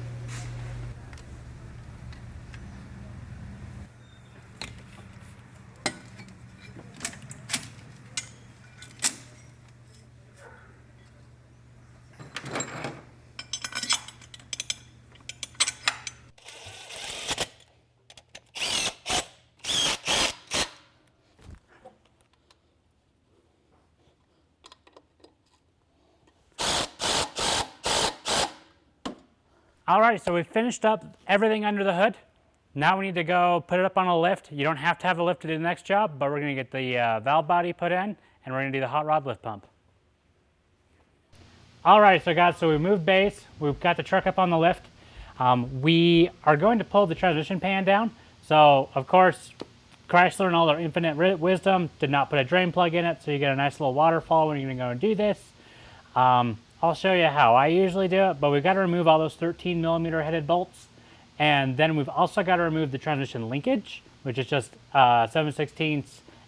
All right, so we've finished up everything under the hood. Now we need to go put it up on a lift. You don't have to have a lift to do the next job, but we're going to get the valve body put in, and we're going to do the hot rod lift pump. All right, so guys, so we moved base. We've got the truck up on the lift. We are going to pull the transmission pan down. So, of course, Chrysler and all their infinite wisdom did not put a drain plug in it, so you get a nice little waterfall when you're going to go and do this. I'll show you how I usually do it, but we've got to remove all those 13mm headed bolts. And then we've also got to remove the transmission linkage, which is just 7/16,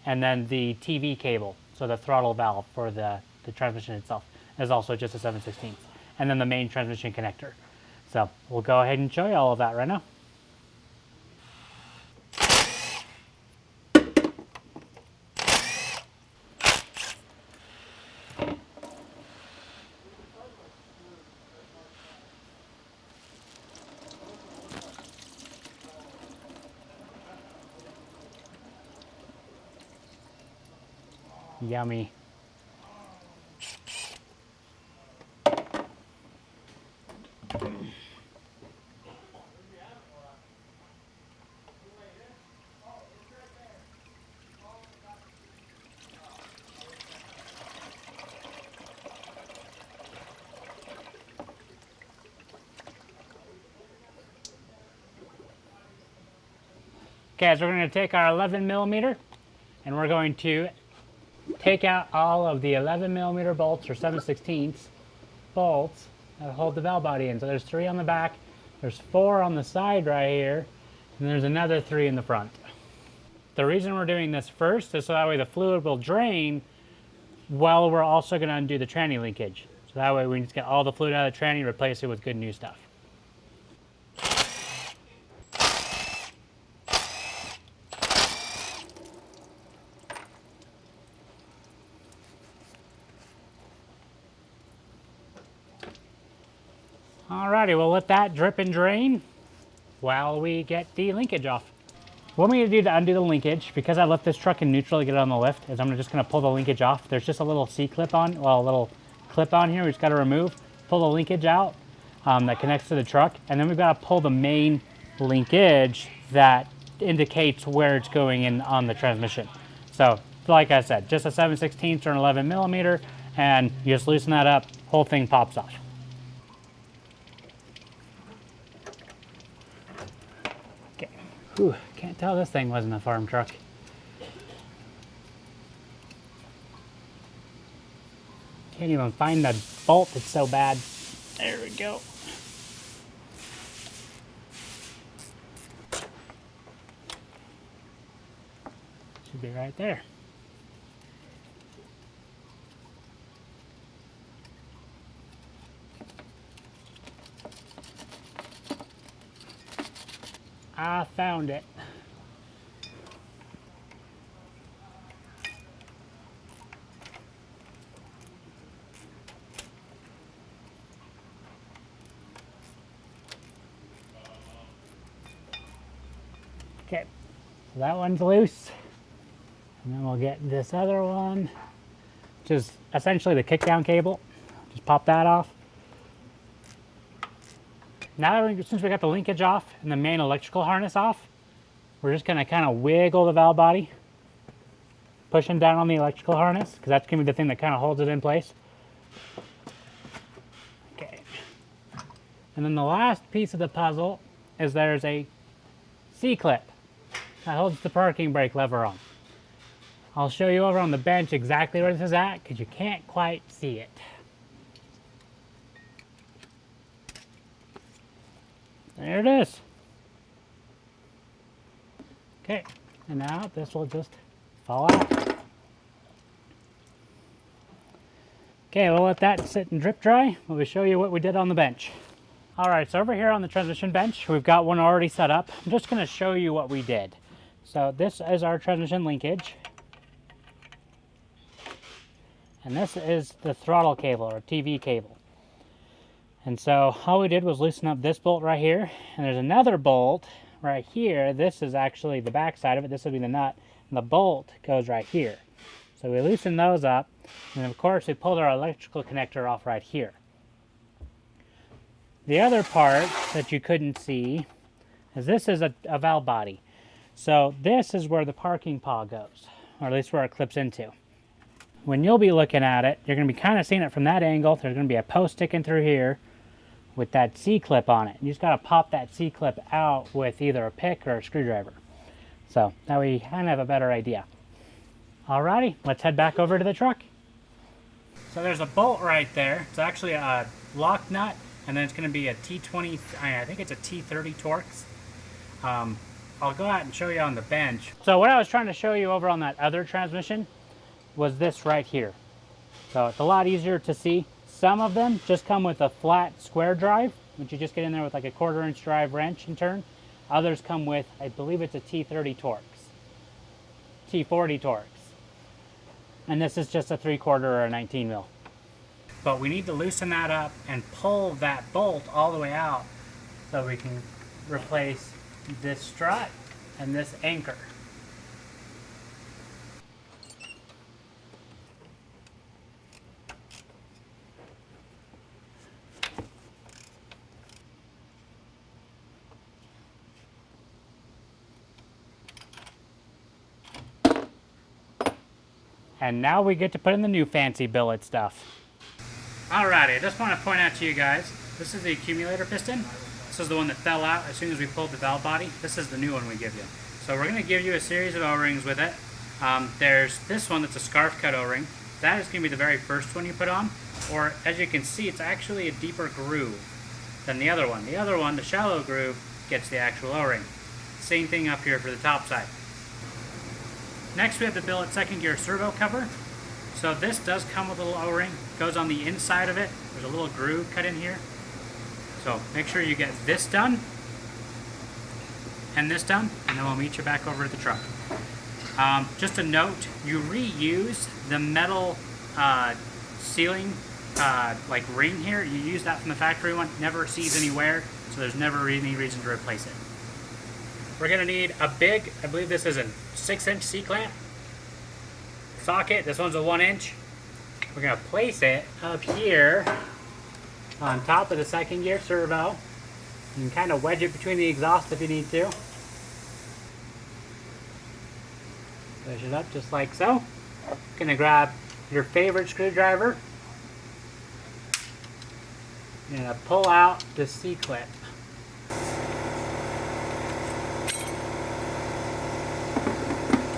and then the TV cable, so the throttle valve for the transmission itself is also just a 7/16, and then the main transmission connector. So we'll go ahead and show you all of that right now. Yummy. Okay, so we're going to take our 11mm and we're going to take out all of the 11mm bolts or 7/16 bolts that hold the valve body in. So there's 3 on the back, there's 4 on the side right here, and there's another 3 in the front. The reason we're doing this first is so that way the fluid will drain while we're also going to undo the tranny linkage. So that way we can just get all the fluid out of the tranny and replace it with good new stuff. Alrighty, we'll let that drip and drain while we get the linkage off. What we need to do to undo the linkage, because I left this truck in neutral to get it on the lift, is I'm just going to pull the linkage off. There's just a little C-clip on, well, a little clip on here we just got to remove. Pull the linkage out that connects to the truck, and then we've got to pull the main linkage that indicates where it's going in on the transmission. So, like I said, just a 7/16 or an 11mm, and you just loosen that up, whole thing pops off. Okay, whew, can't tell this thing wasn't a farm truck. Can't even find the bolt, it's so bad. There we go. Should be right there. I found it. Okay, so that one's loose. And then we'll get this other one, which is essentially the kickdown cable. Just pop that off. Now that since we got the linkage off and the main electrical harness off, we're just going to kind of wiggle the valve body, pushing down on the electrical harness, because that's going to be the thing that kind of holds it in place. Okay. And then the last piece of the puzzle is there's a C-clip that holds the parking brake lever on. I'll show you over on the bench exactly where this is at, because you can't quite see it. There it is. Okay, and now this will just fall out. Okay, we'll let that sit and drip dry. We'll show you what we did on the bench. All right, so over here on the transmission bench, we've got one already set up. I'm just going to show you what we did. So this is our transmission linkage. And this is the throttle cable or TV cable. And so all we did was loosen up this bolt right here, and there's another bolt right here. This is actually the back side of it. This would be the nut, and the bolt goes right here. So we loosen those up, and of course we pulled our electrical connector off right here. The other part that you couldn't see is this is a valve body. So this is where the parking paw goes, or at least where it clips into. When you'll be looking at it, you're going to be kind of seeing it from that angle. There's going to be a post sticking through here with that C-clip on it. You just got to pop that C-clip out with either a pick or a screwdriver. So that way you kind of have a better idea. Alrighty, let's head back over to the truck. So there's a bolt right there. It's actually a lock nut, and then it's going to be a T20, I think it's a T30 Torx. I'll go out and show you on the bench. So what I was trying to show you over on that other transmission was this right here. So it's a lot easier to see. Some of them just come with a flat square drive, which you just get in there with like a 1/4 inch drive wrench and turn. Others come with, I believe it's a T30 Torx, T40 Torx. And this is just a 3/4 or a 19 mil. But we need to loosen that up and pull that bolt all the way out so we can replace this strut and this anchor. And now we get to put in the new fancy billet stuff. Alrighty, I just want to point out to you guys, this is the accumulator piston. This is the one that fell out as soon as we pulled the valve body. This is the new one we give you. So we're going to give you a series of O-rings with it. There's this one that's a scarf cut O-ring. That is going to be the very first one you put on. Or as you can see, it's actually a deeper groove than the other one. The other one, the shallow groove, gets the actual O-ring. Same thing up here for the top side. Next we have the billet second gear servo cover. So this does come with a little O-ring. Goes on the inside of it. There's a little groove cut in here. So make sure you get this done and this done, and then we'll meet you back over at the truck. Just a note, you reuse the metal sealing like ring here. You use that from the factory one. Never sees any wear, so there's never any reason to replace it. We're going to need a big, I believe this is a 6-inch C-clamp socket. This one's a 1-inch. We're going to place it up here on top of the second gear servo. You can kind of wedge it between the exhaust if you need to. Push it up just like so. Going to grab your favorite screwdriver. You're going to pull out the C-clip.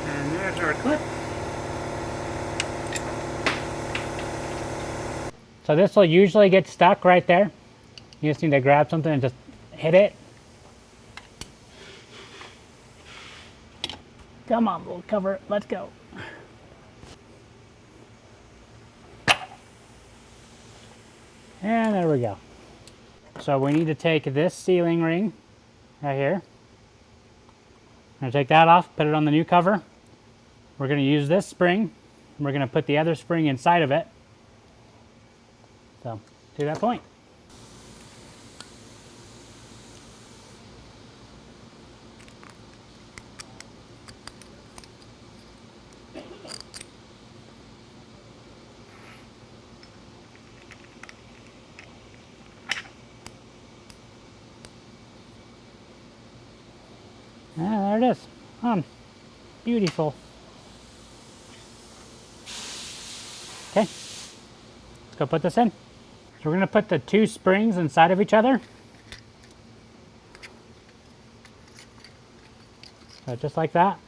And there's our clip. So this will usually get stuck right there. You just need to grab something and just hit it. Come on, we'll cover it. Let's go. And there we go. So we need to take this sealing ring right here. I'm going to take that off, put it on the new cover. We're going to use this spring. We're going to put the other spring inside of it. So, to that point. There it is. Beautiful. Okay, let's go put this in. So we're going to put the two springs inside of each other. So just like that.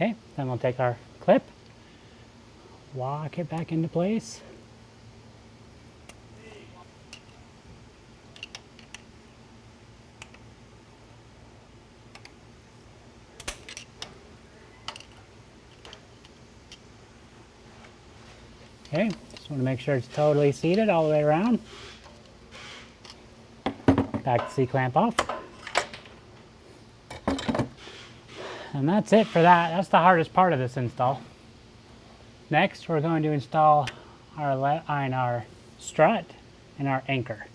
Okay, then we'll take our clip, lock it back into place. Okay, just want to make sure it's totally seated all the way around. Back the C-clamp off. And that's it for that. That's the hardest part of this install. Next, we're going to install our strut and our anchor.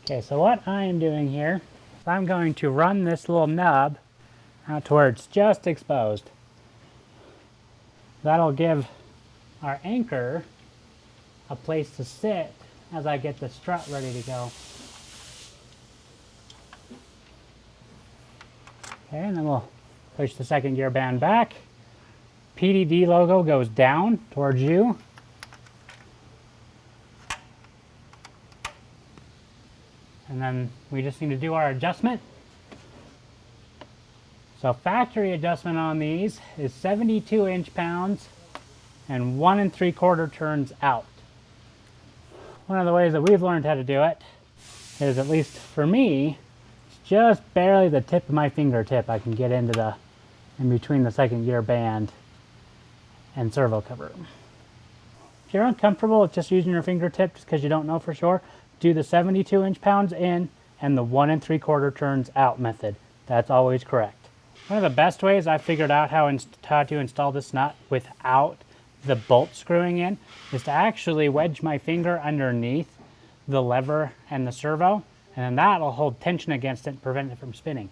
Okay, so what I am doing here is I'm going to run this little nub out to where it's just exposed. That'll give our anchor a place to sit as I get the strut ready to go. Okay, and then we'll push the second gear band back. PDD logo goes down towards you. And then we just need to do our adjustment. So factory adjustment on these is 72 inch-pounds and 1 3/4 turns out. One of the ways that we've learned how to do it is, at least for me, it's just barely the tip of my fingertip I can get into in between the second gear band and servo cover. If you're uncomfortable with just using your fingertip just because you don't know for sure, do the 72 inch-pounds in and the 1 3/4 turns out method. That's always correct. One of the best ways I figured out how to install this nut without the bolt screwing in is to actually wedge my finger underneath the lever and the servo, and then that'll hold tension against it and prevent it from spinning.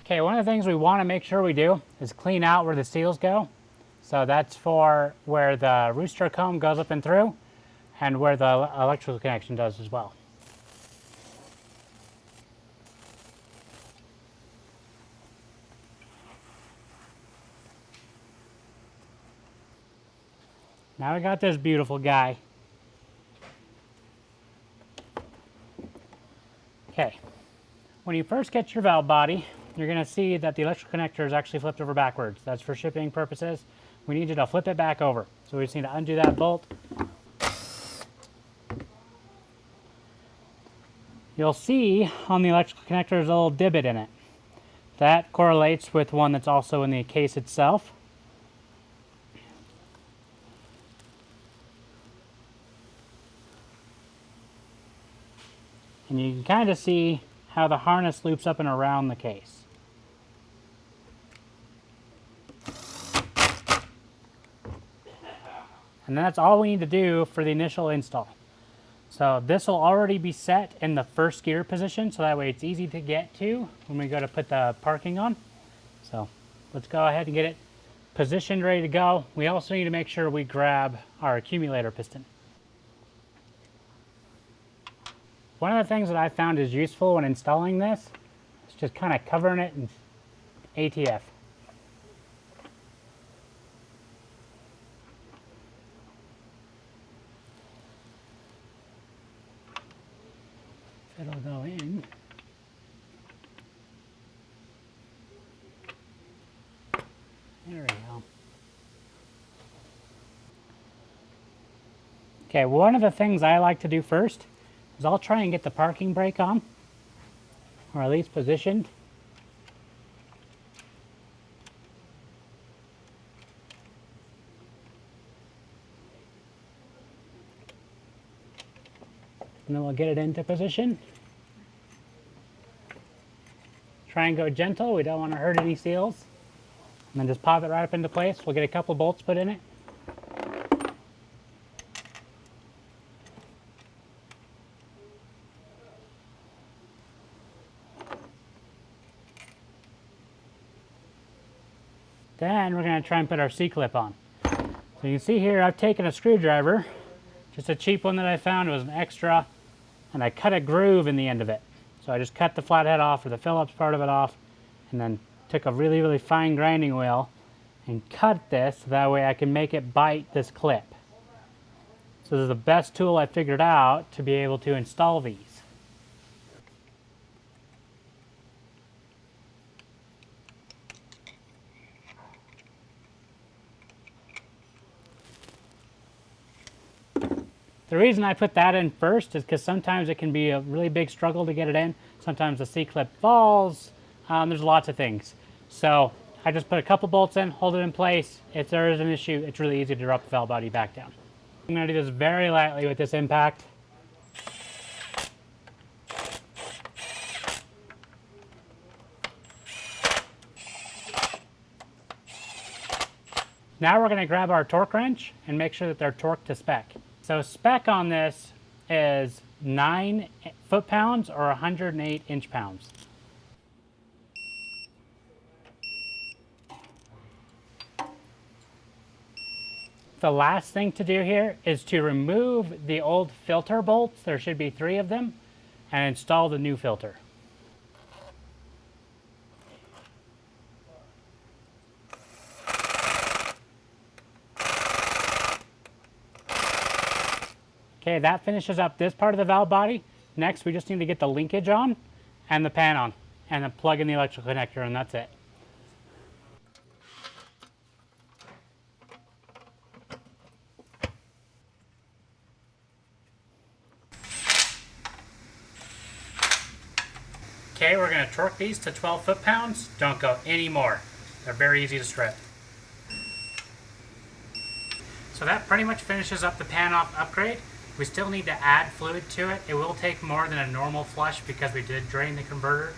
Okay, one of the things we want to make sure we do is clean out where the seals go. So that's for where the rooster comb goes up and through, and where the electrical connection does as well. Now we got this beautiful guy. Okay, when you first get your valve body, you're going to see that the electrical connector is actually flipped over backwards. That's for shipping purposes. We need you to flip it back over. So we just need to undo that bolt. You'll see on the electrical connector there's a little divot in it. That correlates with one that's also in the case itself. And you can kind of see how the harness loops up and around the case. And that's all we need to do for the initial install. So this will already be set in the first gear position, so that way it's easy to get to when we go to put the parking on. So let's go ahead and get it positioned, ready to go. We also need to make sure we grab our accumulator piston. One of the things that I found is useful when installing this is just kind of covering it in ATF. It'll go in. There we go. Okay, one of the things I like to do first is I'll try and get the parking brake on, or at least positioned. And then we'll get it into position. Try and go gentle, we don't want to hurt any seals. And then just pop it right up into place. We'll get a couple bolts put in it. Then we're going to try and put our C-clip on. So you can see here I've taken a screwdriver, just a cheap one that I found, it was an extra, and I cut a groove in the end of it. So I just cut the flathead off, or the Phillips part of it off, and then took a really, really fine grinding wheel and cut this, so that way I can make it bite this clip. So this is the best tool I figured out to be able to install these. The reason I put that in first is because sometimes it can be a really big struggle to get it in. Sometimes the C-clip falls. There's lots of things. So I just put a couple bolts in, hold it in place. If there is an issue, it's really easy to drop the valve body back down. I'm going to do this very lightly with this impact. Now we're going to grab our torque wrench and make sure that they're torqued to spec. So spec on this is 9 foot-pounds or 108 inch-pounds. The last thing to do here is to remove the old filter bolts, there should be 3 of them, and install the new filter. Okay, that finishes up this part of the valve body. Next, we just need to get the linkage on and the pan on, and then plug in the electrical connector, and that's it. Okay, we're going to torque these to 12 foot-pounds. Don't go any more. They're very easy to strip. So that pretty much finishes up the pan-off upgrade. We still need to add fluid to it. It will take more than a normal flush because we did drain the converter.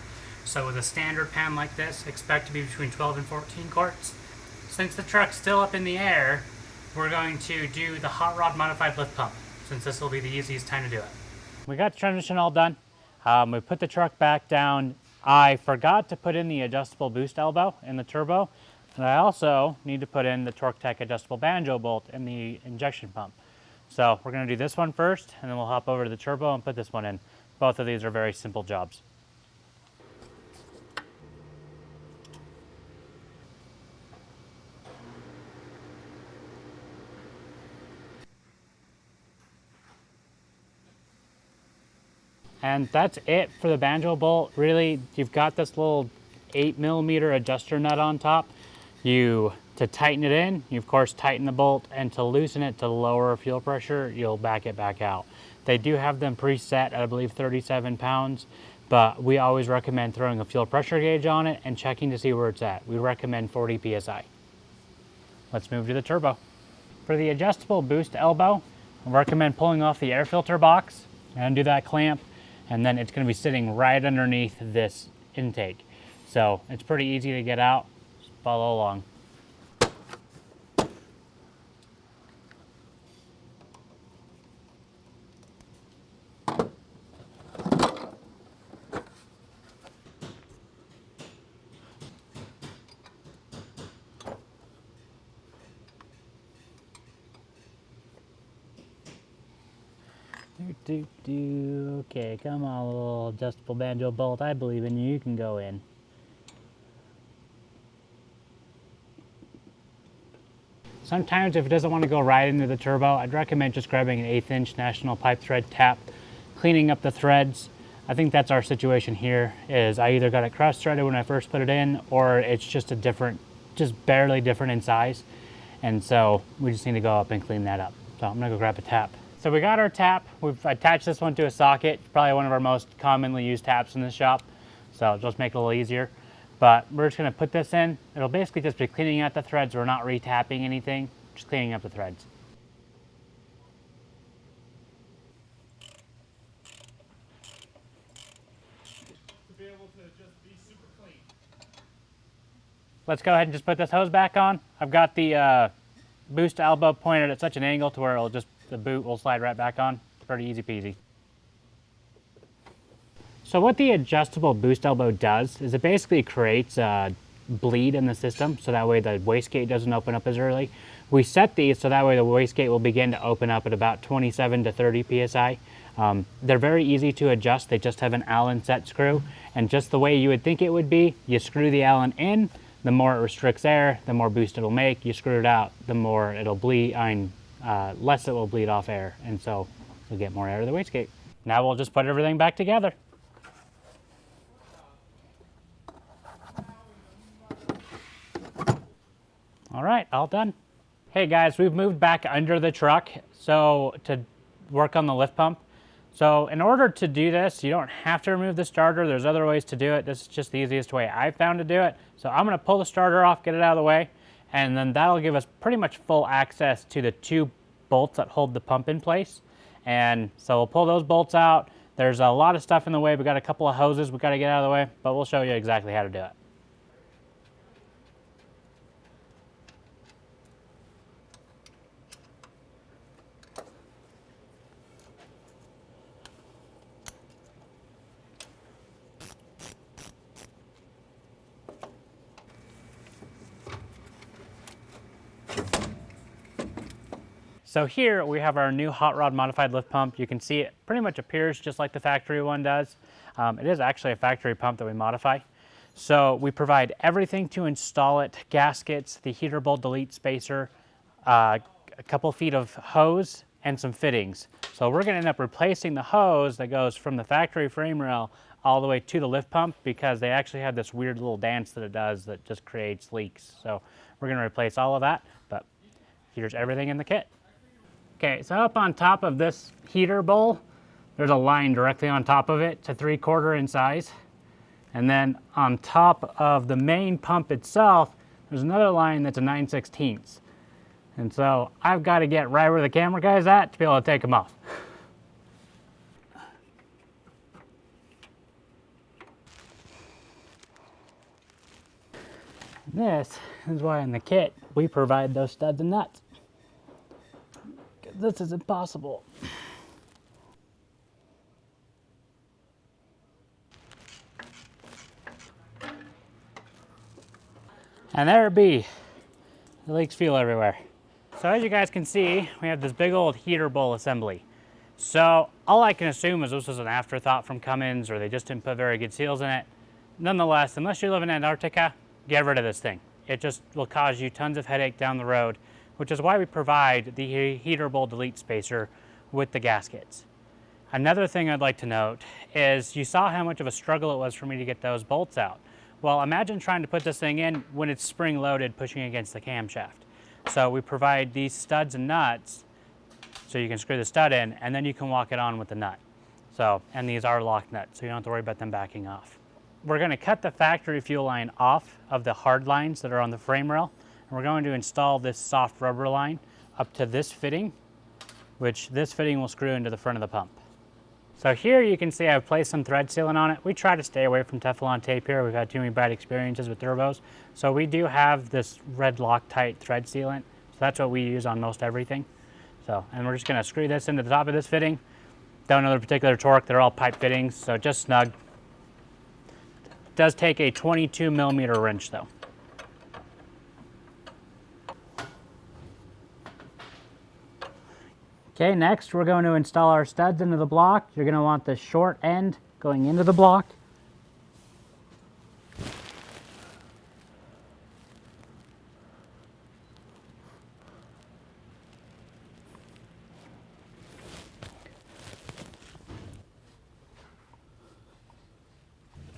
So with a standard pan like this, expect to be between 12 and 14 quarts. Since the truck's still up in the air, we're going to do the hot rod modified lift pump, since this will be the easiest time to do it. We got the transmission all done. We put the truck back down. I forgot to put in the adjustable boost elbow in the turbo, and I also need to put in the Torque Tech adjustable banjo bolt in the injection pump. So we're going to do this one first, and then we'll hop over to the turbo and put this one in. Both of these are very simple jobs. And that's it for the banjo bolt. Really, you've got this little 8mm adjuster nut on top. To tighten it in, you of course tighten the bolt, and to loosen it to lower fuel pressure, you'll back it back out. They do have them preset at, I believe, 37 pounds, but we always recommend throwing a fuel pressure gauge on it and checking to see where it's at. We recommend 40 PSI. Let's move to the turbo. For the adjustable boost elbow, I recommend pulling off the air filter box, undo that clamp, and then it's going to be sitting right underneath this intake. So it's pretty easy to get out. Just follow along. Okay, come on, little adjustable banjo bolt. I believe in you. You can go in. Sometimes if it doesn't want to go right into the turbo, I'd recommend just grabbing an 1/8 inch national pipe thread tap, cleaning up the threads. I think that's our situation here, is I either got it cross threaded when I first put it in, or it's just just barely different in size. And so we just need to go up and clean that up. So I'm gonna go grab a tap. So we got our tap. We've attached this one to a socket. Probably one of our most commonly used taps in the shop. So just make it a little easier. But we're just gonna put this in. It'll basically just be cleaning out the threads. We're not re-tapping anything, just cleaning up the threads. To be able to just be super clean. Let's go ahead and just put this hose back on. I've got the boost elbow pointed at such an angle to where the boot will slide right back on. Pretty easy peasy. So what the adjustable boost elbow does is it basically creates a bleed in the system, so that way the wastegate doesn't open up as early. We set these so that way the wastegate will begin to open up at about 27 to 30 PSI. They're very easy to adjust. They just have an Allen set screw, and just the way you would think it would be, you screw the Allen in, the more it restricts air, the more boost it'll make. You screw it out, the more it'll bleed, less it will bleed off air, and so you'll get more air to the wastegate. Now we'll just put everything back together. All right, all done. Hey guys, we've moved back under the truck to work on the lift pump. So in order to do this, you don't have to remove the starter. There's other ways to do it. This is just the easiest way I found to do it. So I'm gonna pull the starter off, get it out of the way, and then that'll give us pretty much full access to the 2 bolts that hold the pump in place. And so we'll pull those bolts out. There's a lot of stuff in the way. We got a couple of hoses we gotta get out of the way, but we'll show you exactly how to do it. So here we have our new hot rod modified lift pump. You can see it pretty much appears just like the factory one does. It is actually a factory pump that we modify. So we provide everything to install it: gaskets, the heater bolt delete spacer, a couple feet of hose, and some fittings. So we're gonna end up replacing the hose that goes from the factory frame rail all the way to the lift pump, because they actually have this weird little dance that it does that just creates leaks. So we're gonna replace all of that, but here's everything in the kit. Okay, so up on top of this heater bowl, there's a line directly on top of it to 3/4 in size. And then on top of the main pump itself, there's another line that's a 9/16. And so I've got to get right where the camera guy's at to be able to take them off. This is why in the kit we provide those studs and nuts. This is impossible. And there it be. The leaks feel everywhere. So as you guys can see, we have this big old heater bowl assembly. So all I can assume is this was an afterthought from Cummins, or they just didn't put very good seals in it. Nonetheless, unless you live in Antarctica, get rid of this thing. It just will cause you tons of headache down the road, which is why we provide the heater bowl delete spacer with the gaskets. Another thing I'd like to note is you saw how much of a struggle it was for me to get those bolts out. Well, imagine trying to put this thing in when it's spring loaded pushing against the camshaft. So we provide these studs and nuts so you can screw the stud in, and then you can walk it on with the nut. So, and these are lock nuts, so you don't have to worry about them backing off. We're going to cut the factory fuel line off of the hard lines that are on the frame rail, and we're going to install this soft rubber line up to this fitting, which this fitting will screw into the front of the pump. So here you can see I've placed some thread sealant on it. We try to stay away from Teflon tape here. We've had too many bad experiences with turbos. So we do have this red Loctite thread sealant. So that's what we use on most everything. So, and we're just gonna screw this into the top of this fitting. Don't know the particular torque, they're all pipe fittings, so just snug. It does take a 22mm wrench though. Okay, next we're going to install our studs into the block. You're going to want the short end going into the block.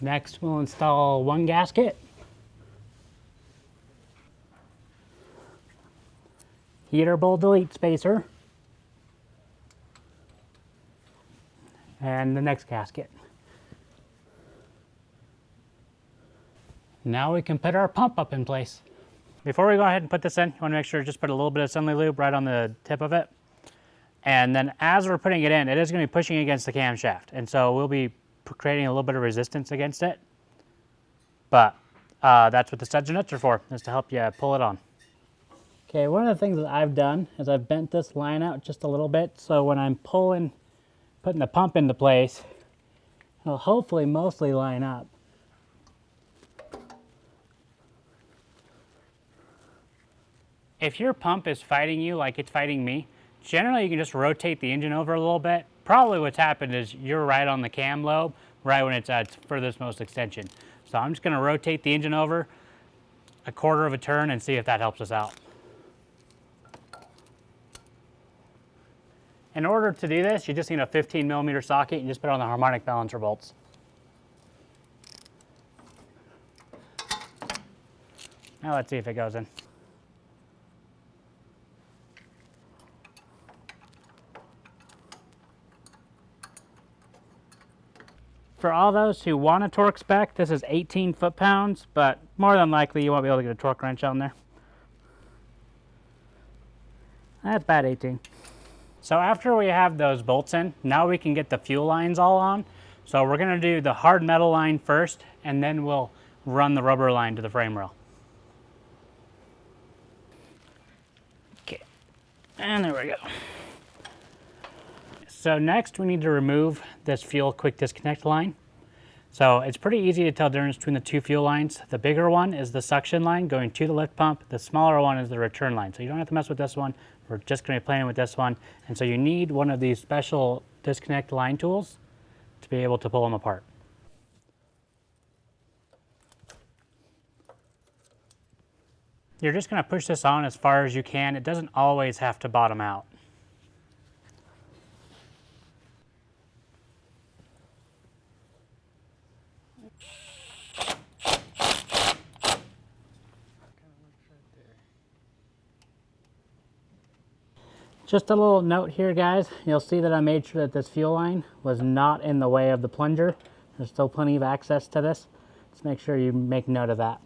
Next we'll install one gasket. Heater bowl delete spacer. And the next gasket. Now we can put our pump up in place. Before we go ahead and put this in, you want to make sure to just put a little bit of assembly lube right on the tip of it. And then as we're putting it in, it is going to be pushing against the camshaft. And so we'll be creating a little bit of resistance against it. But that's what the studs and nuts are for, is to help you pull it on. Okay, one of the things that I've done is I've bent this line out just a little bit, so when I'm putting the pump into place, it'll hopefully mostly line up. If your pump is fighting you like it's fighting me, generally you can just rotate the engine over a little bit. Probably what's happened is you're right on the cam lobe, right when it's at its furthest most extension. So I'm just going to rotate the engine over a quarter of a turn and see if that helps us out. In order to do this, you just need a 15mm socket and just put it on the harmonic balancer bolts. Now let's see if it goes in. For all those who want a torque spec, this is 18 foot-pounds, but more than likely you won't be able to get a torque wrench on there. That's about 18. So after we have those bolts in, now we can get the fuel lines all on. So we're going to do the hard metal line first, and then we'll run the rubber line to the frame rail. Okay, and there we go. So next we need to remove this fuel quick disconnect line. So it's pretty easy to tell the difference between the two fuel lines. The bigger one is the suction line going to the lift pump. The smaller one is the return line. So you don't have to mess with this one. We're just going to be playing with this one. And so you need one of these special disconnect line tools to be able to pull them apart. You're just going to push this on as far as you can. It doesn't always have to bottom out. Just a little note here, guys. You'll see that I made sure that this fuel line was not in the way of the plunger. There's still plenty of access to this. Just make sure you make note of that.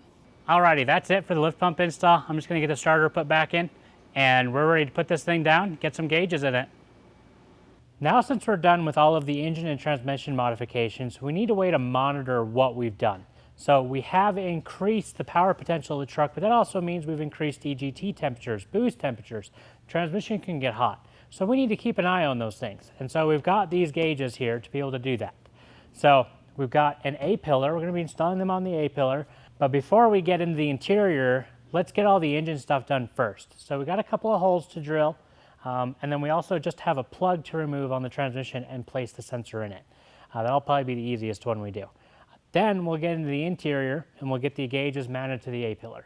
Alrighty, that's it for the lift pump install. I'm just gonna get the starter put back in and we're ready to put this thing down, get some gauges in it. Now, since we're done with all of the engine and transmission modifications, we need a way to monitor what we've done. So we have increased the power potential of the truck, but that also means we've increased EGT temperatures, boost temperatures. Transmission can get hot. So we need to keep an eye on those things. And so we've got these gauges here to be able to do that. So we've got an A-pillar. We're going to be installing them on the A-pillar. But before we get into the interior, let's get all the engine stuff done first. So we got a couple of holes to drill. And then we also just have a plug to remove on the transmission and place the sensor in it. That'll probably be the easiest one we do. Then we'll get into the interior and we'll get the gauges mounted to the A-pillar.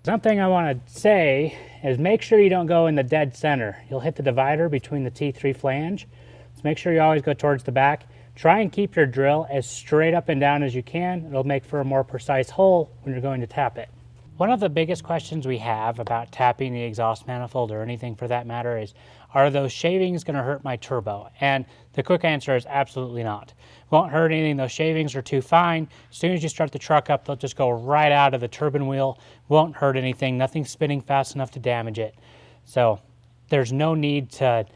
Something I want to say is make sure you don't go in the dead center. You'll hit the divider between the T3 flange. So make sure you always go towards the back. Try and keep your drill as straight up and down as you can. It'll make for a more precise hole when you're going to tap it. One of the biggest questions we have about tapping the exhaust manifold or anything for that matter is, are those shavings going to hurt my turbo? And the quick answer is absolutely not. Won't hurt anything. Those shavings are too fine. As soon as you start the truck up, they'll just go right out of the turbine wheel. Won't hurt anything. Nothing's spinning fast enough to damage it. So there's no need to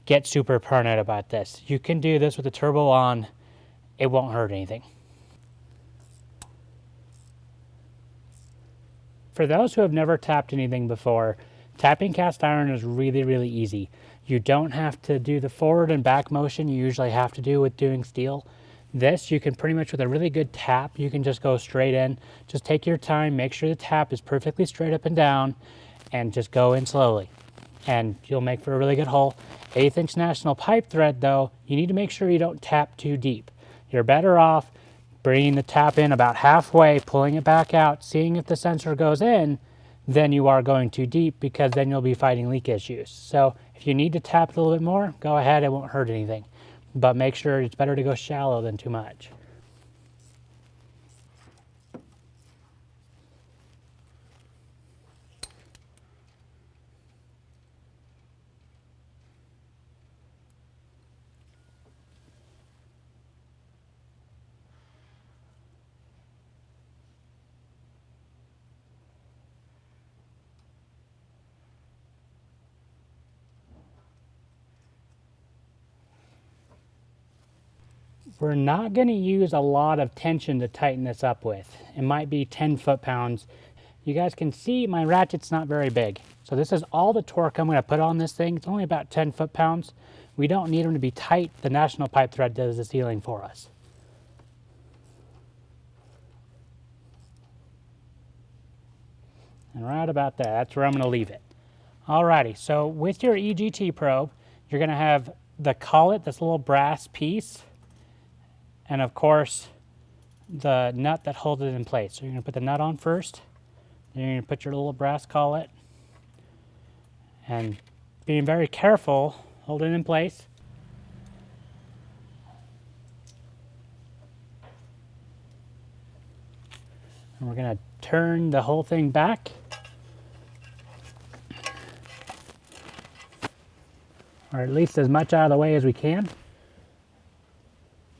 get super paranoid about this. You can do this with the turbo on. It won't hurt anything. For those who have never tapped anything before, tapping cast iron is really, really easy. You don't have to do the forward and back motion you usually have to do with doing steel. This, you can pretty much, with a really good tap, you can just go straight in. Just take your time, make sure the tap is perfectly straight up and down, and just go in slowly. And you'll make for a really good hole. 1/8 inch national pipe thread though, you need to make sure you don't tap too deep. You're better off bringing the tap in about halfway, pulling it back out, seeing if the sensor goes in, then you are going too deep, because then you'll be fighting leak issues. So if you need to tap it a little bit more, go ahead, it won't hurt anything. But make sure it's better to go shallow than too much. We're not going to use a lot of tension to tighten this up with. It might be 10 foot-pounds. You guys can see my ratchet's not very big. So this is all the torque I'm going to put on this thing. It's only about 10 foot-pounds. We don't need them to be tight. The national pipe thread does the sealing for us. And right about there, that's where I'm going to leave it. Alrighty, so with your EGT probe, you're going to have the collet, this little brass piece, and of course, the nut that holds it in place. So you're going to put the nut on first, then you're going to put your little brass collet, and being very careful, hold it in place. And we're going to turn the whole thing back. Or at least as much out of the way as we can.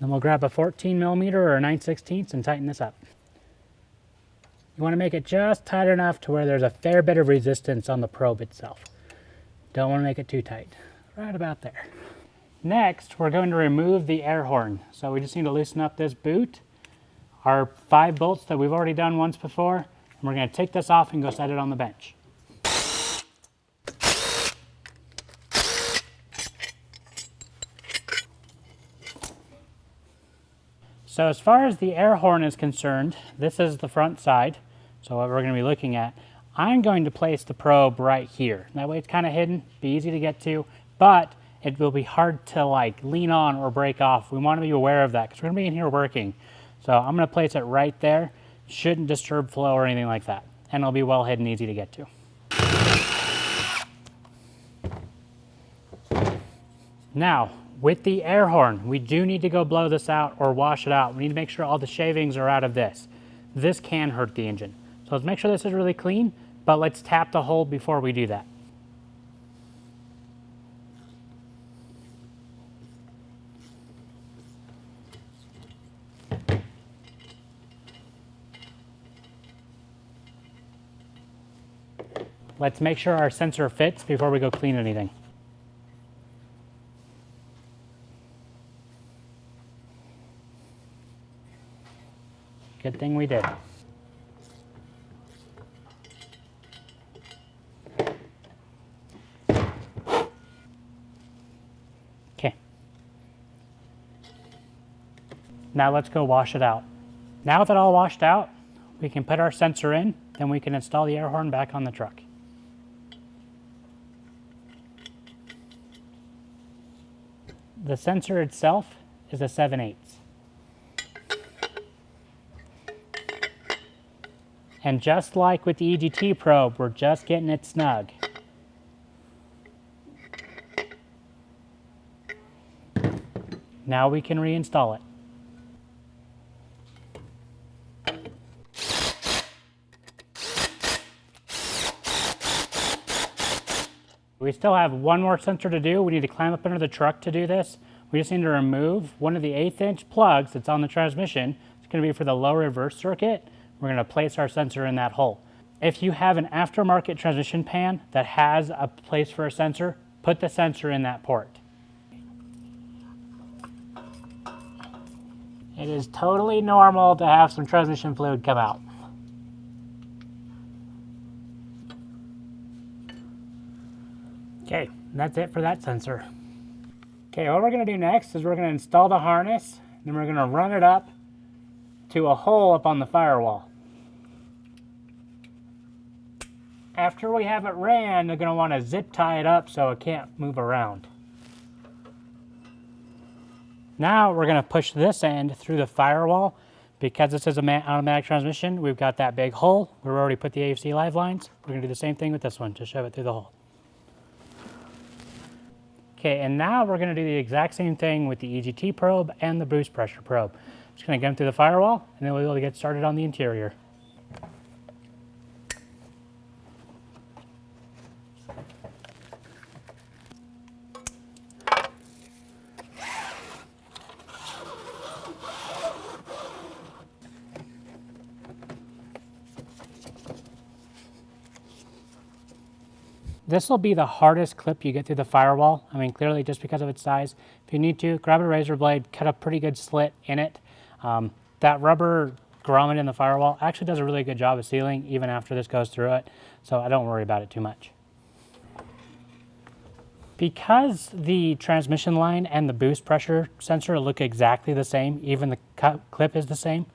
Then we'll grab a 14 millimeter or a 9/16 and tighten this up. You want to make it just tight enough to where there's a fair bit of resistance on the probe itself. Don't want to make it too tight. Right about there. Next, we're going to remove the air horn. So we just need to loosen up this boot, our 5 bolts that we've already done once before, and we're going to take this off and go set it on the bench. So as far as the air horn is concerned, this is the front side. So what we're going to be looking at, I'm going to place the probe right here. That way it's kind of hidden, be easy to get to, but it will be hard to like lean on or break off. We want to be aware of that because we're going to be in here working. So I'm going to place it right there. Shouldn't disturb flow or anything like that. And it'll be well hidden, easy to get to. Now, with the air horn, we do need to go blow this out or wash it out. We need to make sure all the shavings are out of this. This can hurt the engine. So let's make sure this is really clean, but let's tap the hole before we do that. Let's make sure our sensor fits before we go clean anything. Good thing we did. Okay. Now let's go wash it out. Now with it all washed out, we can put our sensor in, then we can install the air horn back on the truck. The sensor itself is a 7/8. And just like with the EGT probe, we're just getting it snug. Now we can reinstall it. We still have one more sensor to do. We need to climb up under the truck to do this. We just need to remove one of the 1/8" plugs that's on the transmission. It's going to be for the low reverse circuit. We're going to place our sensor in that hole. If you have an aftermarket transmission pan that has a place for a sensor, put the sensor in that port. It is totally normal to have some transmission fluid come out. Okay, that's it for that sensor. Okay, what we're going to do next is we're going to install the harness, then we're going to run it up to a hole up on the firewall. After we have it ran, they're going to want to zip tie it up so it can't move around. Now we're going to push this end through the firewall. Because this is an automatic transmission, we've got that big hole. We've already put the AFC live lines. We're going to do the same thing with this one, just shove it through the hole. Okay, and now we're going to do the exact same thing with the EGT probe and the boost pressure probe. Just going to get them through the firewall, and then we'll be able to get started on the interior. This will be the hardest clip you get through the firewall. I mean, clearly just because of its size. If you need to, grab a razor blade, cut a pretty good slit in it. That rubber grommet in the firewall actually does a really good job of sealing even after this goes through it, so I don't worry about it too much. Because the transmission line and the boost pressure sensor look exactly the same, even the clip is the same,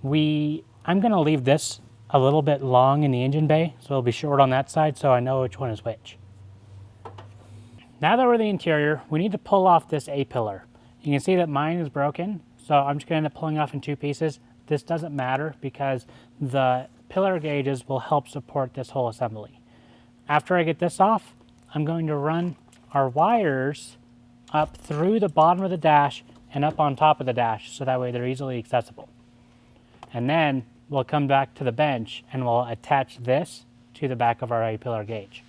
I'm going to leave this a little bit long in the engine bay, so it'll be short on that side so I know which one is which. Now that we're in the interior, we need to pull off this A-pillar. You can see that mine is broken, so I'm just going to end up pulling off in two pieces. This doesn't matter because the pillar gauges will help support this whole assembly. After I get this off, I'm going to run our wires up through the bottom of the dash and up on top of the dash so that way they're easily accessible. And then we'll come back to the bench and we'll attach this to the back of our A-pillar gauge.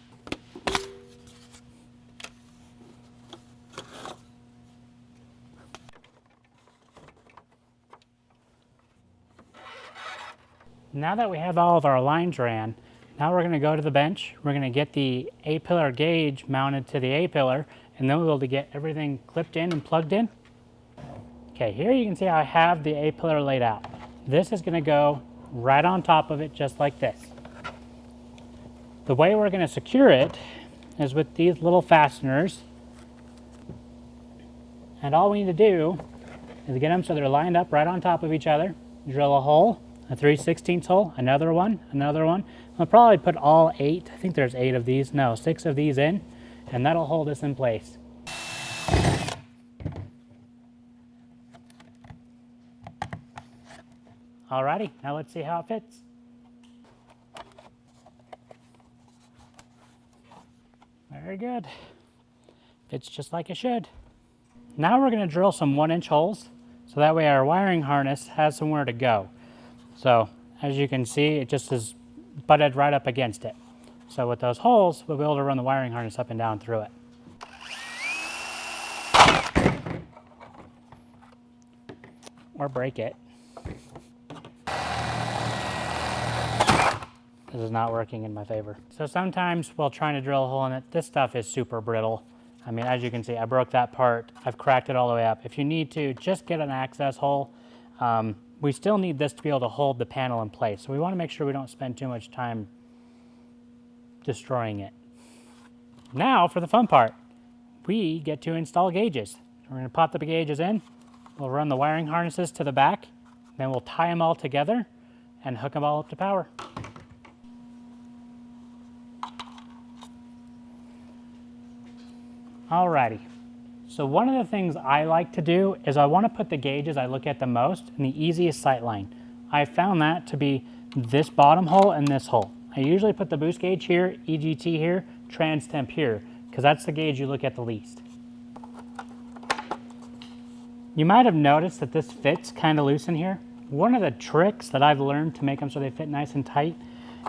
Now that we have all of our lines ran, now we're going to go to the bench. We're going to get the A-pillar gauge mounted to the A-pillar, and then we'll be able to get everything clipped in and plugged in. Okay, here you can see I have the A-pillar laid out. This is going to go right on top of it, just like this. The way we're going to secure it is with these little fasteners. And all we need to do is get them so they're lined up right on top of each other, drill a hole, a 3/16 hole, another one, another one. I'll probably put all 8, I think there's 8 of these, no, 6 of these in, and that'll hold us in place. Alrighty, now let's see how it fits. Very good. Fits just like it should. Now we're going to drill some 1-inch holes, so that way our wiring harness has somewhere to go. So as you can see, it just is butted right up against it. So with those holes, we'll be able to run the wiring harness up and down through it. Or break it. This is not working in my favor. So sometimes while trying to drill a hole in it, this stuff is super brittle. I mean, as you can see, I broke that part. I've cracked it all the way up. If you need to, just get an access hole. We still need this to be able to hold the panel in place. So we want to make sure we don't spend too much time destroying it. Now for the fun part. We get to install gauges. We're going to pop the gauges in. We'll run the wiring harnesses to the back. Then we'll tie them all together and hook them all up to power. Alrighty, so one of the things I like to do is I want to put the gauges I look at the most in the easiest sight line. I found that to be this bottom hole and this hole. I usually put the boost gauge here, EGT here, trans temp here, because that's the gauge you look at the least. You might have noticed that this fits kind of loose in here. One of the tricks that I've learned to make them so they fit nice and tight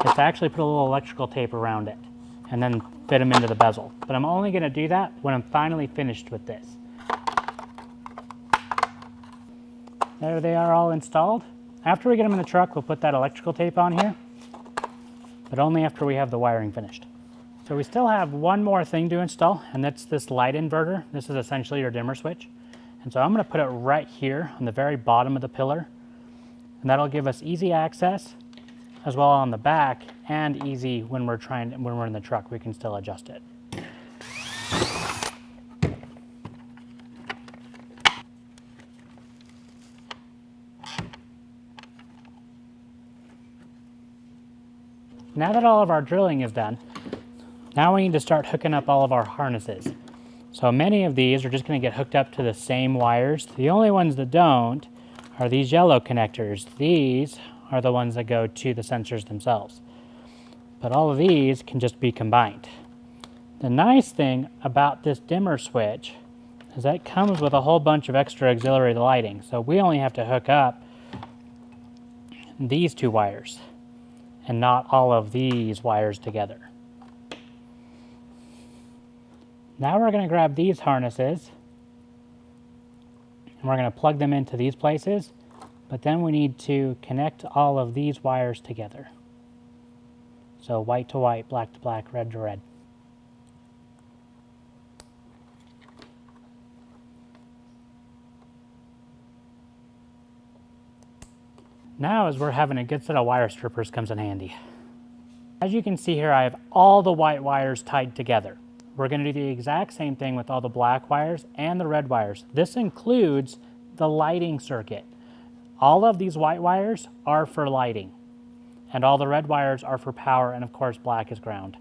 is to actually put a little electrical tape around it and then fit them into the bezel. But I'm only going to do that when I'm finally finished with this. There they are all installed. After we get them in the truck, we'll put that electrical tape on here, but only after we have the wiring finished. So we still have one more thing to install, and that's this light inverter. This is essentially your dimmer switch. And so I'm going to put it right here on the very bottom of the pillar, and that'll give us easy access as well on the back, and easy when we're in the truck, we can still adjust it. Now that all of our drilling is done, now we need to start hooking up all of our harnesses. So many of these are just going to get hooked up to the same wires. The only ones that don't are these yellow connectors. These are the ones that go to the sensors themselves. But all of these can just be combined. The nice thing about this dimmer switch is that it comes with a whole bunch of extra auxiliary lighting. So we only have to hook up these 2 wires and not all of these wires together. Now we're going to grab these harnesses and we're going to plug them into these places. But then we need to connect all of these wires together. So white to white, black to black, red to red. Now is where having a good set of wire strippers comes in handy. As you can see here, I have all the white wires tied together. We're going to do the exact same thing with all the black wires and the red wires. This includes the lighting circuit. All of these white wires are for lighting, and all the red wires are for power, and of course black is ground.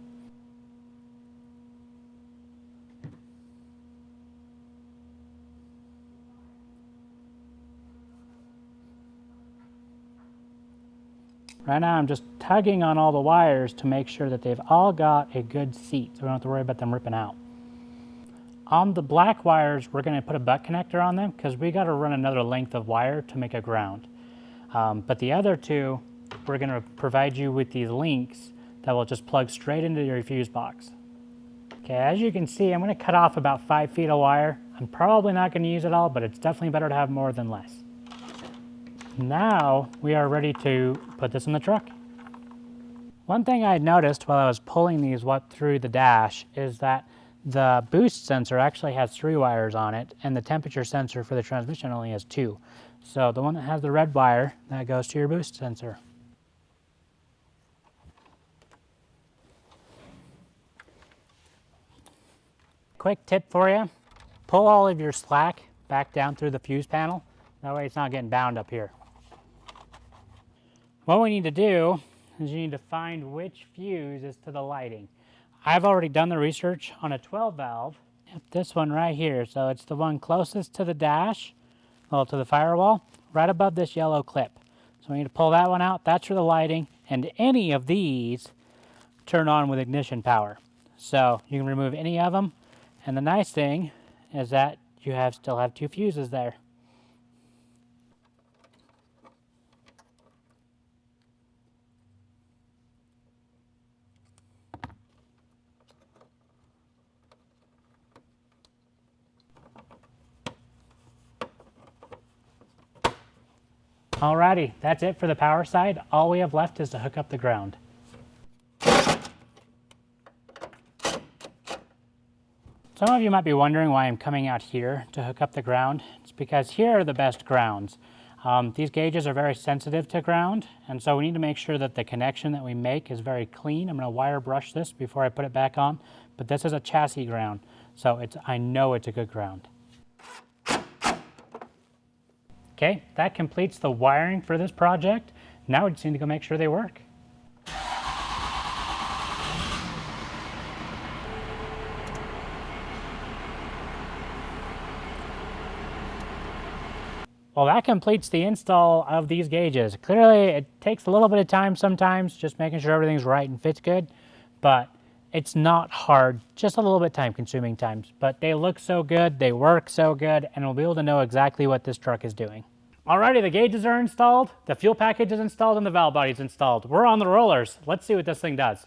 Right now I'm just tugging on all the wires to make sure that they've all got a good seat, so we don't have to worry about them ripping out. On the black wires, we're going to put a butt connector on them because we got to run another length of wire to make a ground. But the other 2, we're going to provide you with these links that will just plug straight into your fuse box. Okay, as you can see, I'm going to cut off about 5 feet of wire. I'm probably not going to use it all, but it's definitely better to have more than less. Now we are ready to put this in the truck. One thing I noticed while I was pulling these through the dash is that the boost sensor actually has 3 wires on it, and the temperature sensor for the transmission only has 2. So the one that has the red wire, that goes to your boost sensor. Quick tip for you, pull all of your slack back down through the fuse panel. That way it's not getting bound up here. What we need to do is you need to find which fuse is to the lighting. I've already done the research on a 12 valve. This one right here, so it's the one closest to the dash, well, to the firewall, right above this yellow clip. So we need to pull that one out. That's for the lighting, and any of these turn on with ignition power. So you can remove any of them, and the nice thing is that you still have 2 fuses there. Alrighty, that's it for the power side. All we have left is to hook up the ground. Some of you might be wondering why I'm coming out here to hook up the ground. It's because here are the best grounds. These gauges are very sensitive to ground, and so we need to make sure that the connection that we make is very clean. I'm going to wire brush this before I put it back on, but this is a chassis ground, so I know it's a good ground. Okay, that completes the wiring for this project. Now we just need to go make sure they work. Well, that completes the install of these gauges. Clearly, it takes a little bit of time sometimes, just making sure everything's right and fits good, but it's not hard, just a little bit time consuming times. But they look so good, they work so good, and we'll be able to know exactly what this truck is doing. Alrighty, the gauges are installed, the fuel package is installed, and the valve body is installed. We're on the rollers. Let's see what this thing does.